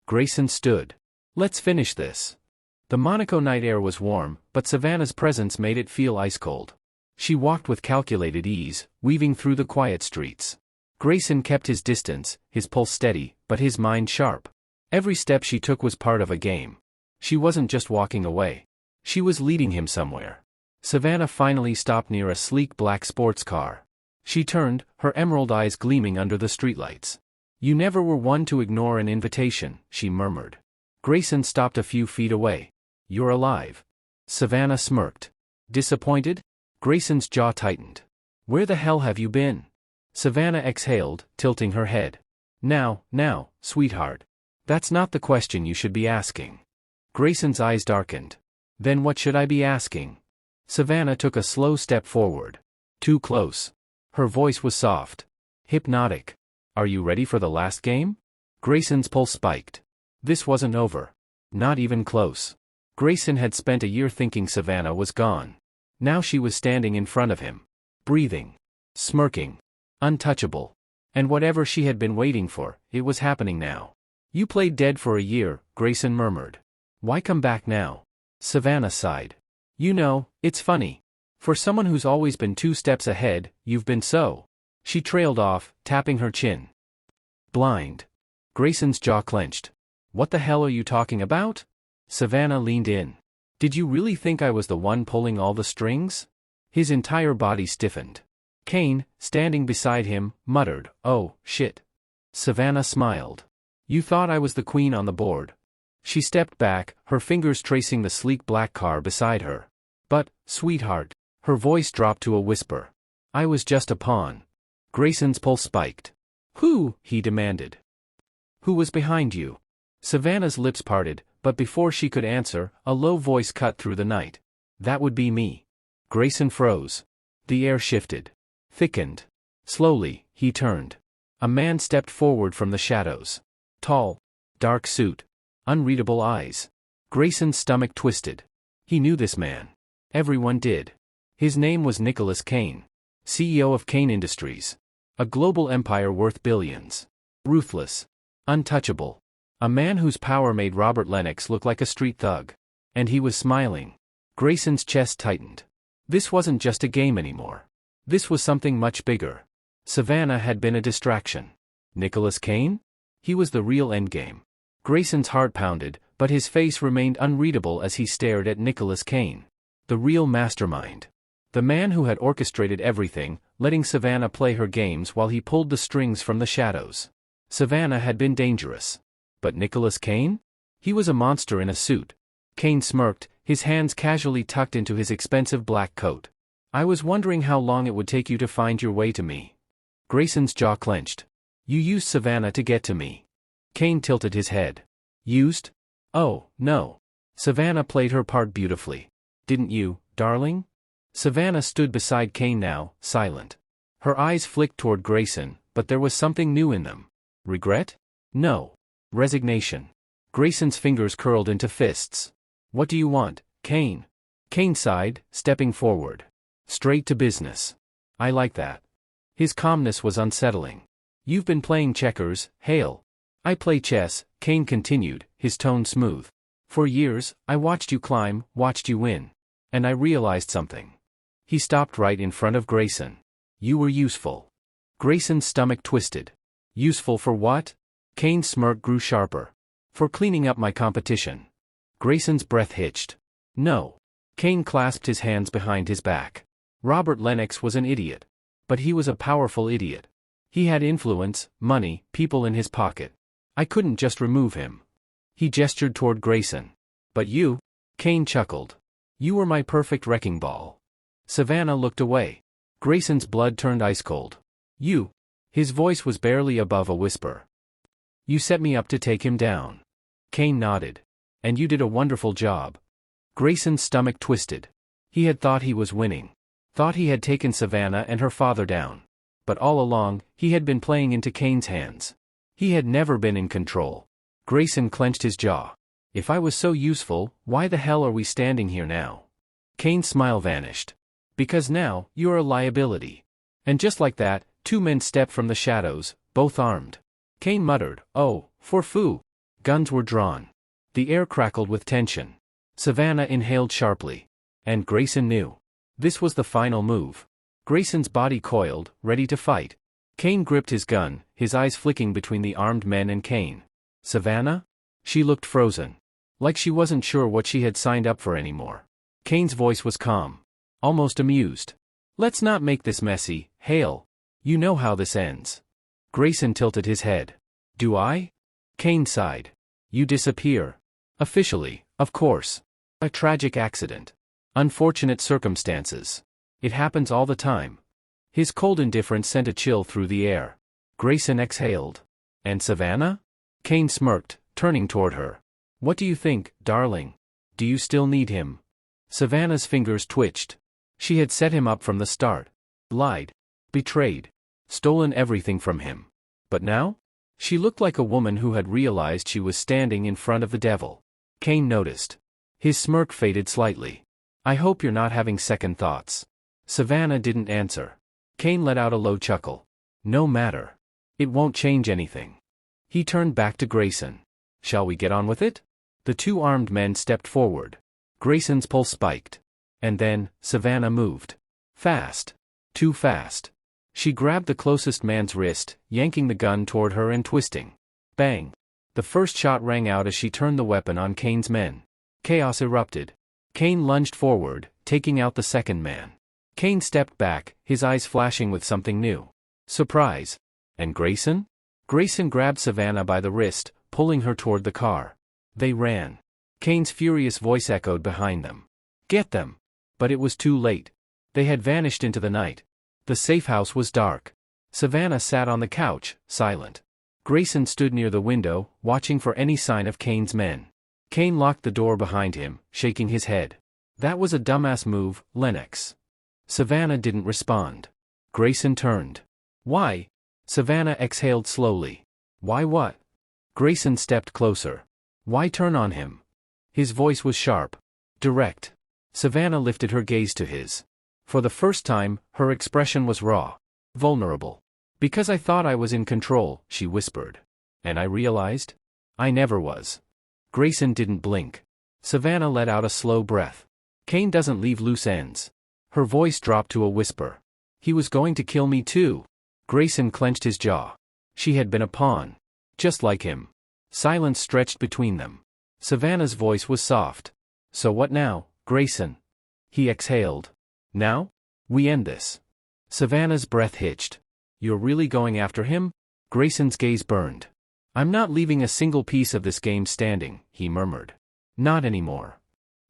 Grayson stood. "Let's finish this." The Monaco night air was warm, but Savannah's presence made it feel ice cold. She walked with calculated ease, weaving through the quiet streets. Grayson kept his distance, his pulse steady, but his mind sharp. Every step she took was part of a game. She wasn't just walking away. She was leading him somewhere. Savannah finally stopped near a sleek black sports car. She turned, her emerald eyes gleaming under the streetlights. "You never were one to ignore an invitation," she murmured. Grayson stopped a few feet away. "You're alive." Savannah smirked. "Disappointed?" Grayson's jaw tightened. "Where the hell have you been?" Savannah exhaled, tilting her head. Now, sweetheart. That's not the question you should be asking." Grayson's eyes darkened. "Then what should I be asking?" Savannah took a slow step forward. Too close. Her voice was soft. Hypnotic. "Are you ready for the last game?" Grayson's pulse spiked. This wasn't over. Not even close. Grayson had spent a year thinking Savannah was gone. Now she was standing in front of him. Breathing. Smirking. Untouchable. And whatever she had been waiting for, it was happening now. You played dead for a year, Grayson murmured. Why come back now? Savannah sighed. You know, it's funny. For someone who's always been 2 steps ahead, you've been so. She trailed off, tapping her chin. Blind. Grayson's jaw clenched. What the hell are you talking about? Savannah leaned in. Did you really think I was the one pulling all the strings? His entire body stiffened. Kane, standing beside him, muttered, "Oh, shit." Savannah smiled. You thought I was the queen on the board. She stepped back, her fingers tracing the sleek black car beside her. But, sweetheart. Her voice dropped to a whisper. I was just a pawn. Grayson's pulse spiked. Who? He demanded. Who was behind you? Savannah's lips parted, but before she could answer, a low voice cut through the night. That would be me. Grayson froze. The air shifted. Thickened. Slowly, he turned. A man stepped forward from the shadows. Tall. Dark suit. Unreadable eyes. Grayson's stomach twisted. He knew this man. Everyone did. His name was Nicholas Kane. CEO of Kane Industries. A global empire worth billions. Ruthless. Untouchable. A man whose power made Robert Lennox look like a street thug. And he was smiling. Grayson's chest tightened. This wasn't just a game anymore. This was something much bigger. Savannah had been a distraction. Nicholas Kane? He was the real endgame. Grayson's heart pounded, but his face remained unreadable as he stared at Nicholas Kane. The real mastermind. The man who had orchestrated everything, letting Savannah play her games while he pulled the strings from the shadows. Savannah had been dangerous. But Nicholas Kane? He was a monster in a suit. Kane smirked, his hands casually tucked into his expensive black coat. I was wondering how long it would take you to find your way to me. Grayson's jaw clenched. You used Savannah to get to me. Kane tilted his head. Used? Oh, no. Savannah played her part beautifully. Didn't you, darling? Savannah stood beside Kane now, silent. Her eyes flicked toward Grayson, but there was something new in them. Regret? No. Resignation. Grayson's fingers curled into fists. What do you want, Kane? Kane sighed, stepping forward. Straight to business. I like that. His calmness was unsettling. You've been playing checkers, Hale. I play chess, Kane continued, his tone smooth. For years, I watched you climb, watched you win. And I realized something. He stopped right in front of Grayson. You were useful. Grayson's stomach twisted. Useful for what? Kane's smirk grew sharper. For cleaning up my competition. Grayson's breath hitched. No. Kane clasped his hands behind his back. Robert Lennox was an idiot. But he was a powerful idiot. He had influence, money, people in his pocket. I couldn't just remove him. He gestured toward Grayson. But you? Kane chuckled. You were my perfect wrecking ball. Savannah looked away. Grayson's blood turned ice cold. You. His voice was barely above a whisper. You set me up to take him down. Kane nodded. And you did a wonderful job. Grayson's stomach twisted. He had thought he was winning. Thought he had taken Savannah and her father down. But all along, he had been playing into Kane's hands. He had never been in control. Grayson clenched his jaw. If I was so useful, why the hell are we standing here now? Kane's smile vanished. Because now, you're a liability. And just like that, 2 men stepped from the shadows, both armed. Kane muttered, oh, for foo. Guns were drawn. The air crackled with tension. Savannah inhaled sharply. And Grayson knew. This was the final move. Grayson's body coiled, ready to fight. Kane gripped his gun, his eyes flicking between the armed men and Kane. Savannah? She looked frozen. Like she wasn't sure what she had signed up for anymore. Kane's voice was calm. Almost amused. Let's not make this messy, Hale. You know how this ends. Grayson tilted his head. Do I? Kane sighed. You disappear. Officially, of course. A tragic accident. Unfortunate circumstances. It happens all the time. His cold indifference sent a chill through the air. Grayson exhaled. And Savannah? Kane smirked, turning toward her. What do you think, darling? Do you still need him? Savannah's fingers twitched. She had set him up from the start. Lied. Betrayed. Stolen everything from him. But now? She looked like a woman who had realized she was standing in front of the devil. Kane noticed. His smirk faded slightly. I hope you're not having second thoughts. Savannah didn't answer. Kane let out a low chuckle. No matter. It won't change anything. He turned back to Grayson. Shall we get on with it? The two armed men stepped forward. Grayson's pulse spiked. And then, Savannah moved. Fast. Too fast. She grabbed the closest man's wrist, yanking the gun toward her and twisting. Bang. The first shot rang out as she turned the weapon on Kane's men. Chaos erupted. Kane lunged forward, taking out the second man. Kane stepped back, his eyes flashing with something new. Surprise. And Grayson? Grayson grabbed Savannah by the wrist, pulling her toward the car. They ran. Kane's furious voice echoed behind them. Get them! But it was too late. They had vanished into the night. The safe house was dark. Savannah sat on the couch, silent. Grayson stood near the window, watching for any sign of Kane's men. Kane locked the door behind him, shaking his head. That was a dumbass move, Lennox. Savannah didn't respond. Grayson turned. Why? Savannah exhaled slowly. Why what? Grayson stepped closer. Why turn on him? His voice was sharp. Direct. Savannah lifted her gaze to his. For the first time, her expression was raw. Vulnerable. Because I thought I was in control, she whispered. And I realized? I never was. Grayson didn't blink. Savannah let out a slow breath. Kane doesn't leave loose ends. Her voice dropped to a whisper. He was going to kill me too. Grayson clenched his jaw. She had been a pawn. Just like him. Silence stretched between them. Savannah's voice was soft. So what now, Grayson? He exhaled. Now? We end this. Savannah's breath hitched. You're really going after him? Grayson's gaze burned. I'm not leaving a single piece of this game standing, he murmured. Not anymore.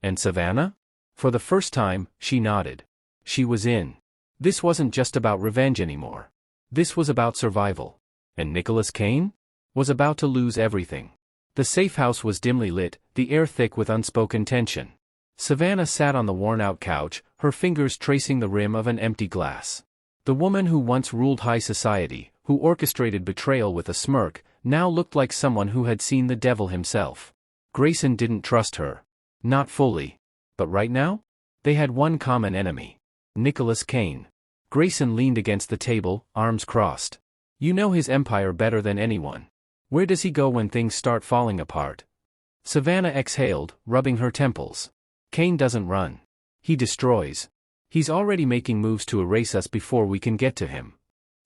And Savannah? For the first time, she nodded. She was in. This wasn't just about revenge anymore. This was about survival. And Nicholas Kane? Was about to lose everything. The safe house was dimly lit, the air thick with unspoken tension. Savannah sat on the worn-out couch, her fingers tracing the rim of an empty glass. The woman who once ruled high society, who orchestrated betrayal with a smirk, now looked like someone who had seen the devil himself. Grayson didn't trust her. Not fully. But right now? They had one common enemy. Nicholas Kane. Grayson leaned against the table, arms crossed. You know his empire better than anyone. Where does he go when things start falling apart? Savannah exhaled, rubbing her temples. Kane doesn't run. He destroys. He's already making moves to erase us before we can get to him.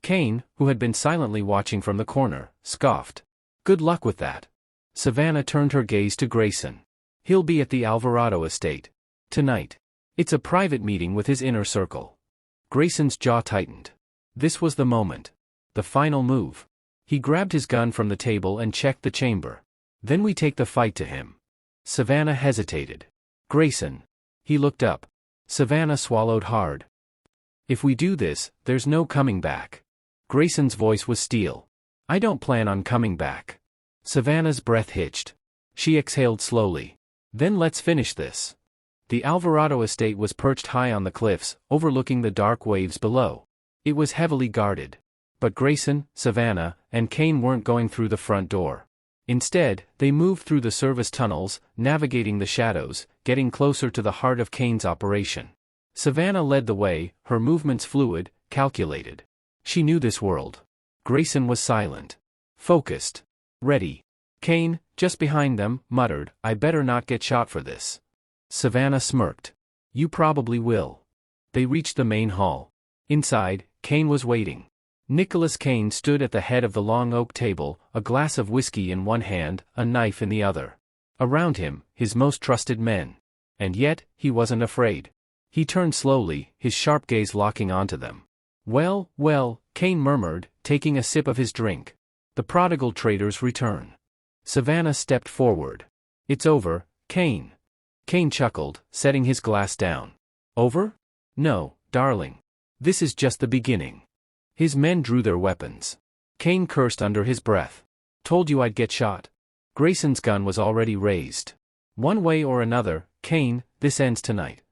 Kane, who had been silently watching from the corner, scoffed. Good luck with that. Savannah turned her gaze to Grayson. He'll be at the Alvarado estate. Tonight. It's a private meeting with his inner circle. Grayson's jaw tightened. This was the moment. The final move. He grabbed his gun from the table and checked the chamber. Then we take the fight to him. Savannah hesitated. Grayson. He looked up. Savannah swallowed hard. If we do this, there's no coming back. Grayson's voice was steel. I don't plan on coming back. Savannah's breath hitched. She exhaled slowly. Then let's finish this. The Alvarado estate was perched high on the cliffs, overlooking the dark waves below. It was heavily guarded. But Grayson, Savannah, and Kane weren't going through the front door. Instead, they moved through the service tunnels, navigating the shadows, getting closer to the heart of Kane's operation. Savannah led the way, her movements fluid, calculated. She knew this world. Grayson was silent. Focused. Ready. Kane, just behind them, muttered, I better not get shot for this. Savannah smirked. You probably will. They reached the main hall. Inside, Kane was waiting. Nicholas Kane stood at the head of the long oak table, a glass of whiskey in one hand, a knife in the other. Around him, his most trusted men. And yet, he wasn't afraid. He turned slowly, his sharp gaze locking onto them. Well, well, Kane murmured, taking a sip of his drink. The prodigal trader's return. Savannah stepped forward. It's over, Kane. Kane chuckled, setting his glass down. Over? No, darling. This is just the beginning. His men drew their weapons. Kane cursed under his breath. Told you I'd get shot. Grayson's gun was already raised. One way or another, Kane, this ends tonight.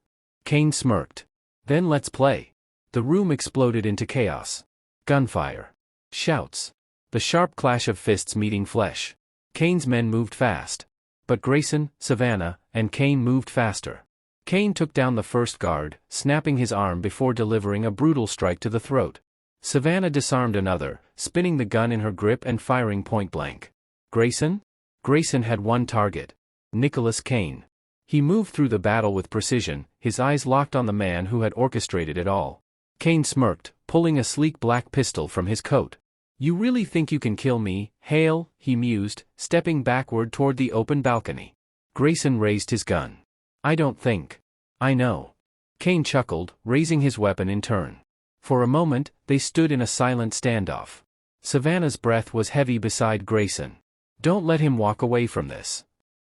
Kane smirked. Then let's play. The room exploded into chaos. Gunfire. Shouts. The sharp clash of fists meeting flesh. Kane's men moved fast. But Grayson, Savannah, and Kane moved faster. Kane took down the first guard, snapping his arm before delivering a brutal strike to the throat. Savannah disarmed another, spinning the gun in her grip and firing point-blank. Grayson? Grayson had one target. Nicholas Kane. He moved through the battle with precision, his eyes locked on the man who had orchestrated it all. Kane smirked, pulling a sleek black pistol from his coat. "You really think you can kill me, Hale?" he mused, stepping backward toward the open balcony. Grayson raised his gun. "I don't think. I know." Kane chuckled, raising his weapon in turn. For a moment, they stood in a silent standoff. Savannah's breath was heavy beside Grayson. "Don't let him walk away from this."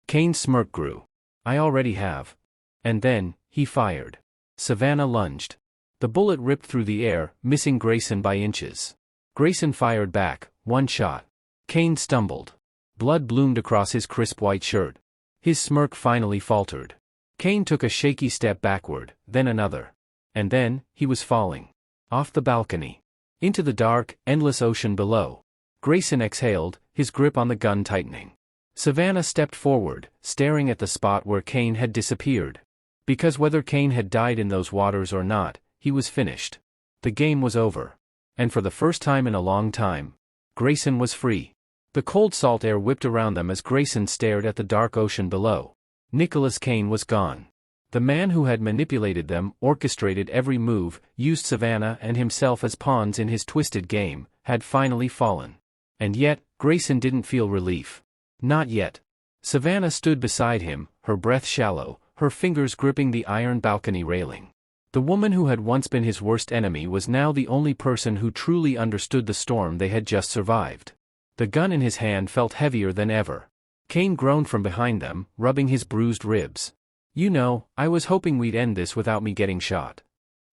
Kane's smirk grew. "I already have." And then, he fired. Savannah lunged. The bullet ripped through the air, missing Grayson by inches. Grayson fired back, one shot. Kane stumbled. Blood bloomed across his crisp white shirt. His smirk finally faltered. Kane took a shaky step backward, then another. And then, he was falling. Off the balcony. Into the dark, endless ocean below. Grayson exhaled, his grip on the gun tightening. Savannah stepped forward, staring at the spot where Kane had disappeared. Because whether Kane had died in those waters or not, he was finished. The game was over. And for the first time in a long time, Grayson was free. The cold salt air whipped around them as Grayson stared at the dark ocean below. Nicholas Kane was gone. The man who had manipulated them, orchestrated every move, used Savannah and himself as pawns in his twisted game, had finally fallen. And yet, Grayson didn't feel relief. Not yet. Savannah stood beside him, her breath shallow, her fingers gripping the iron balcony railing. The woman who had once been his worst enemy was now the only person who truly understood the storm they had just survived. The gun in his hand felt heavier than ever. Kane groaned from behind them, rubbing his bruised ribs. "You know, I was hoping we'd end this without me getting shot."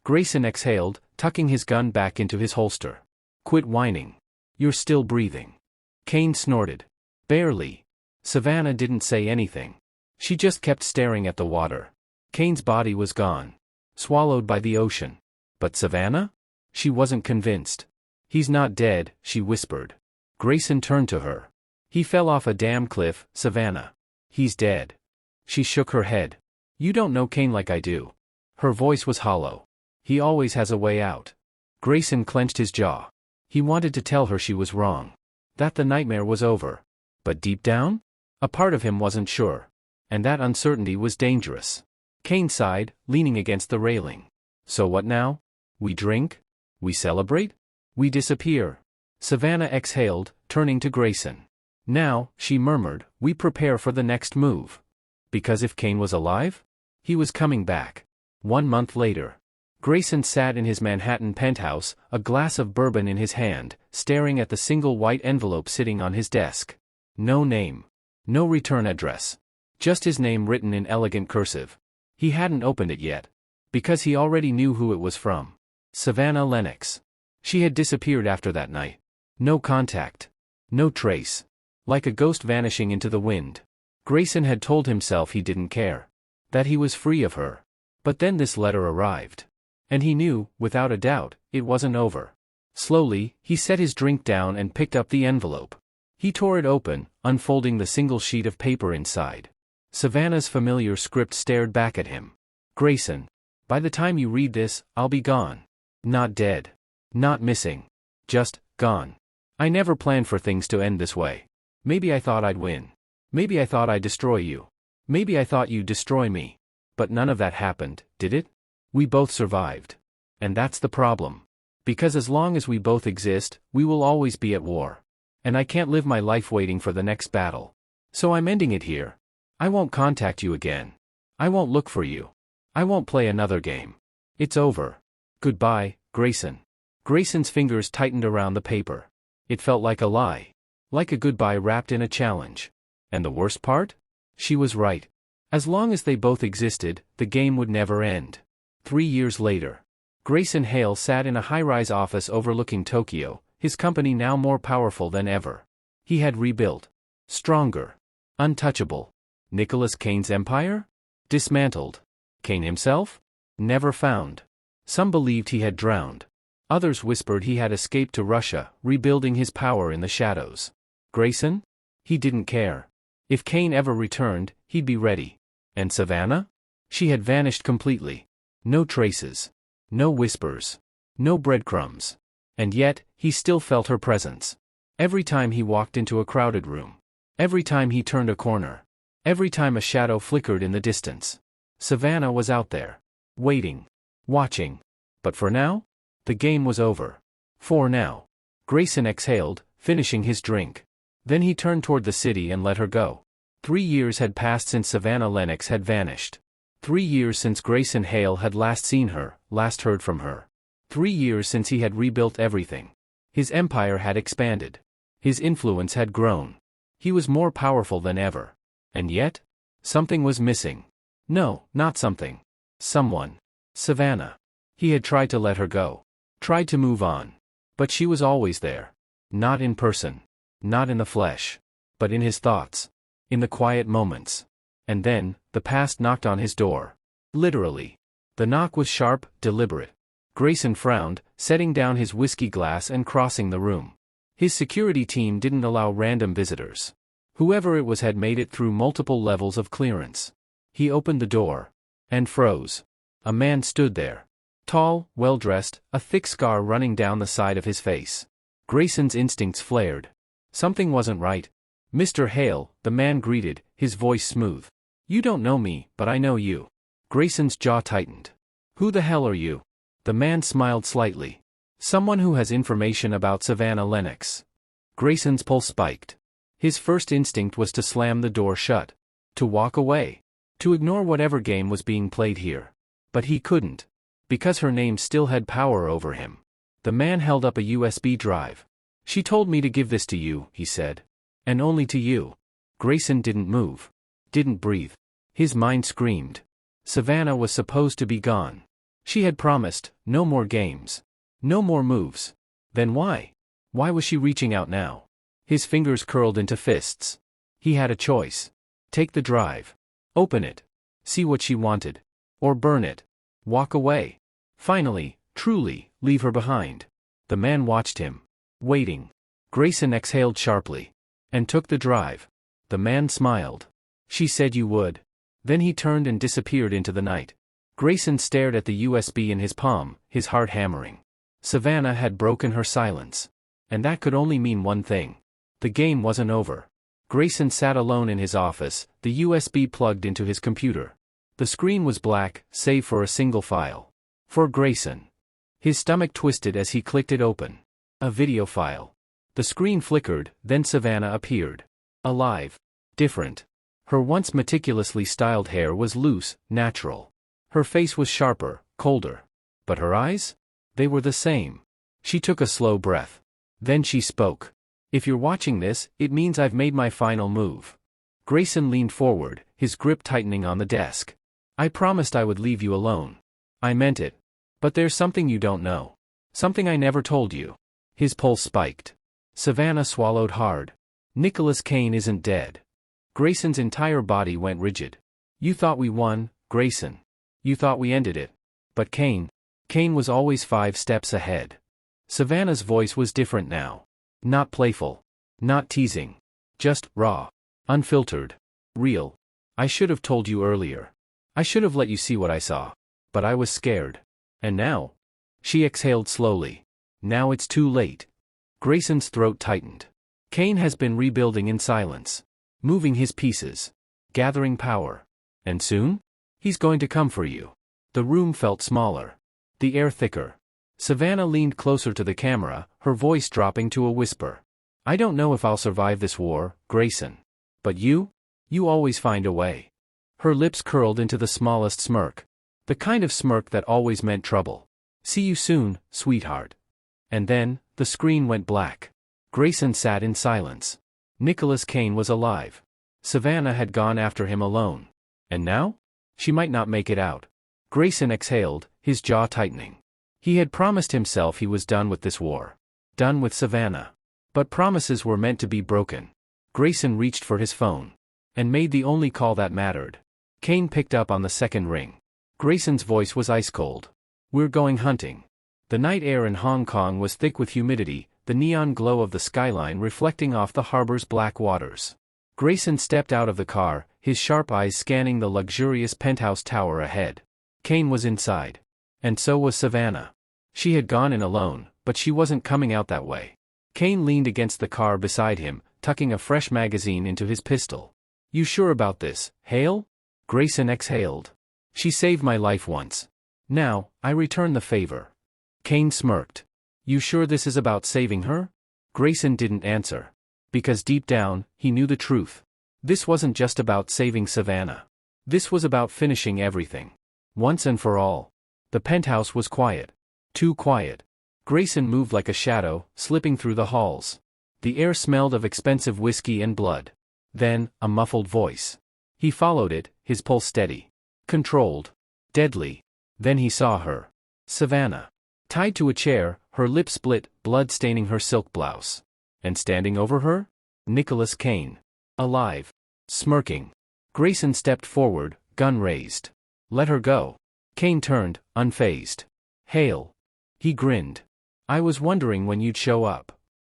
Grayson exhaled, tucking his gun back into his holster. "Quit whining. You're still breathing." Kane snorted. "Barely." Savannah didn't say anything. She just kept staring at the water. Kane's body was gone. Swallowed by the ocean. But Savannah? She wasn't convinced. "He's not dead," she whispered. Grayson turned to her. "He fell off a damn cliff, Savannah. He's dead." She shook her head. "You don't know Kane like I do." Her voice was hollow. "He always has a way out." Grayson clenched his jaw. He wanted to tell her she was wrong. That the nightmare was over. But deep down? A part of him wasn't sure. And that uncertainty was dangerous. Kane sighed, leaning against the railing. "So what now? We drink? We celebrate? We disappear?" Savannah exhaled, turning to Grayson. "Now," she murmured, "we prepare for the next move." Because if Kane was alive? He was coming back. 1 month later. Grayson sat in his Manhattan penthouse, a glass of bourbon in his hand, staring at the single white envelope sitting on his desk. No name. No return address. Just his name written in elegant cursive. He hadn't opened it yet. Because he already knew who it was from. Savannah Lennox. She had disappeared after that night. No contact. No trace. Like a ghost vanishing into the wind. Grayson had told himself he didn't care. That he was free of her. But then this letter arrived. And he knew, without a doubt, it wasn't over. Slowly, he set his drink down and picked up the envelope. He tore it open, unfolding the single sheet of paper inside. Savannah's familiar script stared back at him. "Grayson. By the time you read this, I'll be gone. Not dead. Not missing. Just, gone. I never planned for things to end this way. Maybe I thought I'd win. Maybe I thought I'd destroy you. Maybe I thought you'd destroy me. But none of that happened, did it? We both survived. And that's the problem. Because as long as we both exist, we will always be at war. And I can't live my life waiting for the next battle. So I'm ending it here. I won't contact you again. I won't look for you. I won't play another game. It's over. Goodbye, Grayson." Grayson's fingers tightened around the paper. It felt like a lie. Like a goodbye wrapped in a challenge. And the worst part? She was right. As long as they both existed, the game would never end. 3 years later. Grayson Hale sat in a high-rise office overlooking Tokyo, his company now more powerful than ever. He had rebuilt. Stronger. Untouchable. Nicholas Kane's empire? Dismantled. Kane himself? Never found. Some believed he had drowned. Others whispered he had escaped to Russia, rebuilding his power in the shadows. Grayson? He didn't care. If Kane ever returned, he'd be ready. And Savannah? She had vanished completely. No traces. No whispers. No breadcrumbs. And yet, he still felt her presence. Every time he walked into a crowded room. Every time he turned a corner. Every time a shadow flickered in the distance. Savannah was out there. Waiting. Watching. But for now? The game was over. For now. Grayson exhaled, finishing his drink. Then he turned toward the city and let her go. 3 years had passed since Savannah Lennox had vanished. 3 years since Grayson Hale had last seen her, last heard from her. 3 years since he had rebuilt everything. His empire had expanded. His influence had grown. He was more powerful than ever. And yet? Something was missing. No, not something. Someone. Savannah. He had tried to let her go. Tried to move on. But she was always there. Not in person. Not in the flesh. But in his thoughts. In the quiet moments. And then, the past knocked on his door. Literally. The knock was sharp, deliberate. Grayson frowned, setting down his whiskey glass and crossing the room. His security team didn't allow random visitors. Whoever it was had made it through multiple levels of clearance. He opened the door. And froze. A man stood there. Tall, well-dressed, a thick scar running down the side of his face. Grayson's instincts flared. Something wasn't right. "Mr. Hale," the man greeted, his voice smooth. "You don't know me, but I know you." Grayson's jaw tightened. "Who the hell are you?" The man smiled slightly. "Someone who has information about Savannah Lennox." Grayson's pulse spiked. His first instinct was to slam the door shut. To walk away. To ignore whatever game was being played here. But he couldn't. Because her name still had power over him. The man held up a USB drive. "She told me to give this to you," he said. "And only to you." Grayson didn't move. Didn't breathe. His mind screamed. Savannah was supposed to be gone. She had promised, no more games. No more moves. Then why? Why was she reaching out now? His fingers curled into fists. He had a choice. Take the drive. Open it. See what she wanted. Or burn it. Walk away. Finally, truly, leave her behind. The man watched him. Waiting. Grayson exhaled sharply. And took the drive. The man smiled. "She said you would." Then he turned and disappeared into the night. Grayson stared at the USB in his palm, his heart hammering. Savannah had broken her silence. And that could only mean one thing. The game wasn't over. Grayson sat alone in his office, the USB plugged into his computer. The screen was black, save for a single file. For Grayson. His stomach twisted as he clicked it open. A video file. The screen flickered, then Savannah appeared. Alive. Different. Her once meticulously styled hair was loose, natural. Her face was sharper, colder. But her eyes? They were the same. She took a slow breath. Then she spoke. "If you're watching this, it means I've made my final move." Grayson leaned forward, his grip tightening on the desk. "I promised I would leave you alone. I meant it. But there's something you don't know. Something I never told you." His pulse spiked. Savannah swallowed hard. "Nicholas Kane isn't dead." Grayson's entire body went rigid. "You thought we won, Grayson. You thought we ended it. But Kane was always 5 steps ahead." Savannah's voice was different now. Not playful. Not teasing. Just raw. Unfiltered. Real. "I should have told you earlier. I should have let you see what I saw. But I was scared. And now?" She exhaled slowly. "Now it's too late." Grayson's throat tightened. Kane has been rebuilding in silence. Moving his pieces. Gathering power. And soon? He's going to come for you. The room felt smaller. The air thicker. Savannah leaned closer to the camera, her voice dropping to a whisper. "I don't know if I'll survive this war, Grayson. But you? You always find a way." Her lips curled into the smallest smirk. The kind of smirk that always meant trouble. "See you soon, sweetheart." And then, the screen went black. Grayson sat in silence. Nicholas Kane was alive. Savannah had gone after him alone. And now? She might not make it out. Grayson exhaled, his jaw tightening. He had promised himself he was done with this war. Done with Savannah. But promises were meant to be broken. Grayson reached for his phone. And made the only call that mattered. Kane picked up on the second ring. Grayson's voice was ice cold. "We're going hunting." The night air in Hong Kong was thick with humidity, the neon glow of the skyline reflecting off the harbor's black waters. Grayson stepped out of the car, his sharp eyes scanning the luxurious penthouse tower ahead. Kane was inside. And so was Savannah. She had gone in alone, but she wasn't coming out that way. Kane leaned against the car beside him, tucking a fresh magazine into his pistol. "You sure about this, Hale?" Grayson exhaled. "She saved my life once. Now, I return the favor." Kane smirked. "You sure this is about saving her?" Grayson didn't answer. Because deep down, he knew the truth. This wasn't just about saving Savannah. This was about finishing everything. Once and for all. The penthouse was quiet. Too quiet. Grayson moved like a shadow, slipping through the halls. The air smelled of expensive whiskey and blood. Then, a muffled voice. He followed it, his pulse steady. Controlled. Deadly. Then he saw her. Savannah. Tied to a chair, her lips split, blood staining her silk blouse. And standing over her? Nicholas Kane. Alive. Smirking. Grayson stepped forward, gun raised. "Let her go." Kane turned, unfazed. "Hale." He grinned. "I was wondering when you'd show up."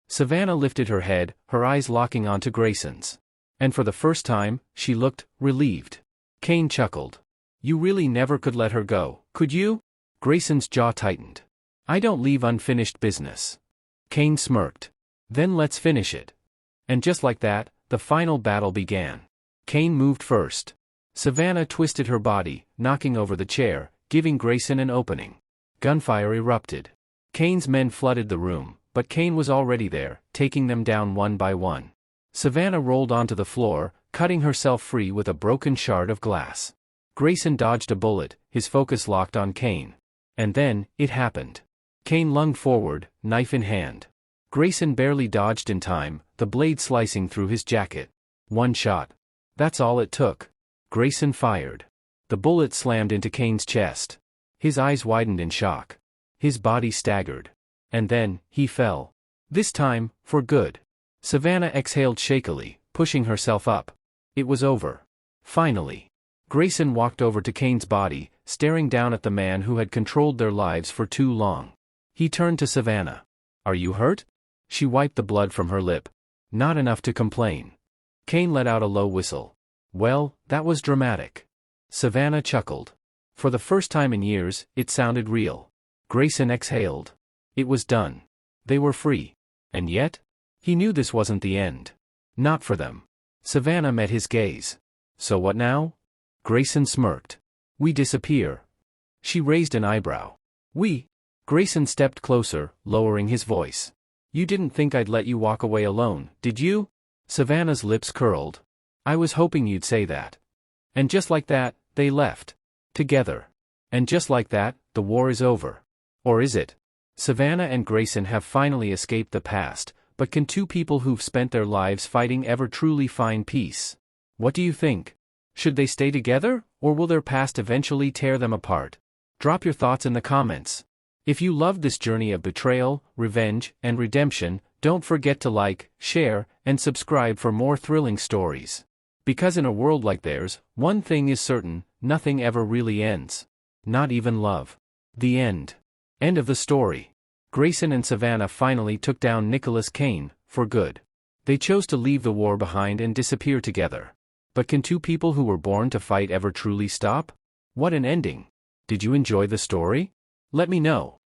Savannah lifted her head, her eyes locking onto Grayson's. And for the first time, she looked relieved. Kane chuckled. "You really never could let her go, could you?" Grayson's jaw tightened. "I don't leave unfinished business." Kane smirked. "Then let's finish it." And just like that, the final battle began. Kane moved first. Savannah twisted her body, knocking over the chair, giving Grayson an opening. Gunfire erupted. Kane's men flooded the room, but Kane was already there, taking them down one by one. Savannah rolled onto the floor, cutting herself free with a broken shard of glass. Grayson dodged a bullet, his focus locked on Kane. And then, it happened. Kane lunged forward, knife in hand. Grayson barely dodged in time, the blade slicing through his jacket. One shot. That's all it took. Grayson fired. The bullet slammed into Kane's chest. His eyes widened in shock. His body staggered. And then, he fell. This time, for good. Savannah exhaled shakily, pushing herself up. It was over. Finally. Grayson walked over to Kane's body, staring down at the man who had controlled their lives for too long. He turned to Savannah. "Are you hurt?" She wiped the blood from her lip. "Not enough to complain." Kane let out a low whistle. "Well, that was dramatic." Savannah chuckled. For the first time in years, it sounded real. Grayson exhaled. It was done. They were free. And yet? He knew this wasn't the end. Not for them. Savannah met his gaze. "So what now?" Grayson smirked. "We disappear." She raised an eyebrow. "We?" Grayson stepped closer, lowering his voice. "You didn't think I'd let you walk away alone, did you?" Savannah's lips curled. "I was hoping you'd say that." And just like that, they left. Together. And just like that, the war is over. Or is it? Savannah and Grayson have finally escaped the past, but can two people who've spent their lives fighting ever truly find peace? What do you think? Should they stay together, or will their past eventually tear them apart? Drop your thoughts in the comments. If you loved this journey of betrayal, revenge, and redemption, don't forget to like, share, and subscribe for more thrilling stories. Because in a world like theirs, one thing is certain, nothing ever really ends. Not even love. The end. End of the story. Grayson and Savannah finally took down Nicholas Kane, for good. They chose to leave the war behind and disappear together. But can two people who were born to fight ever truly stop? What an ending. Did you enjoy the story? Let me know.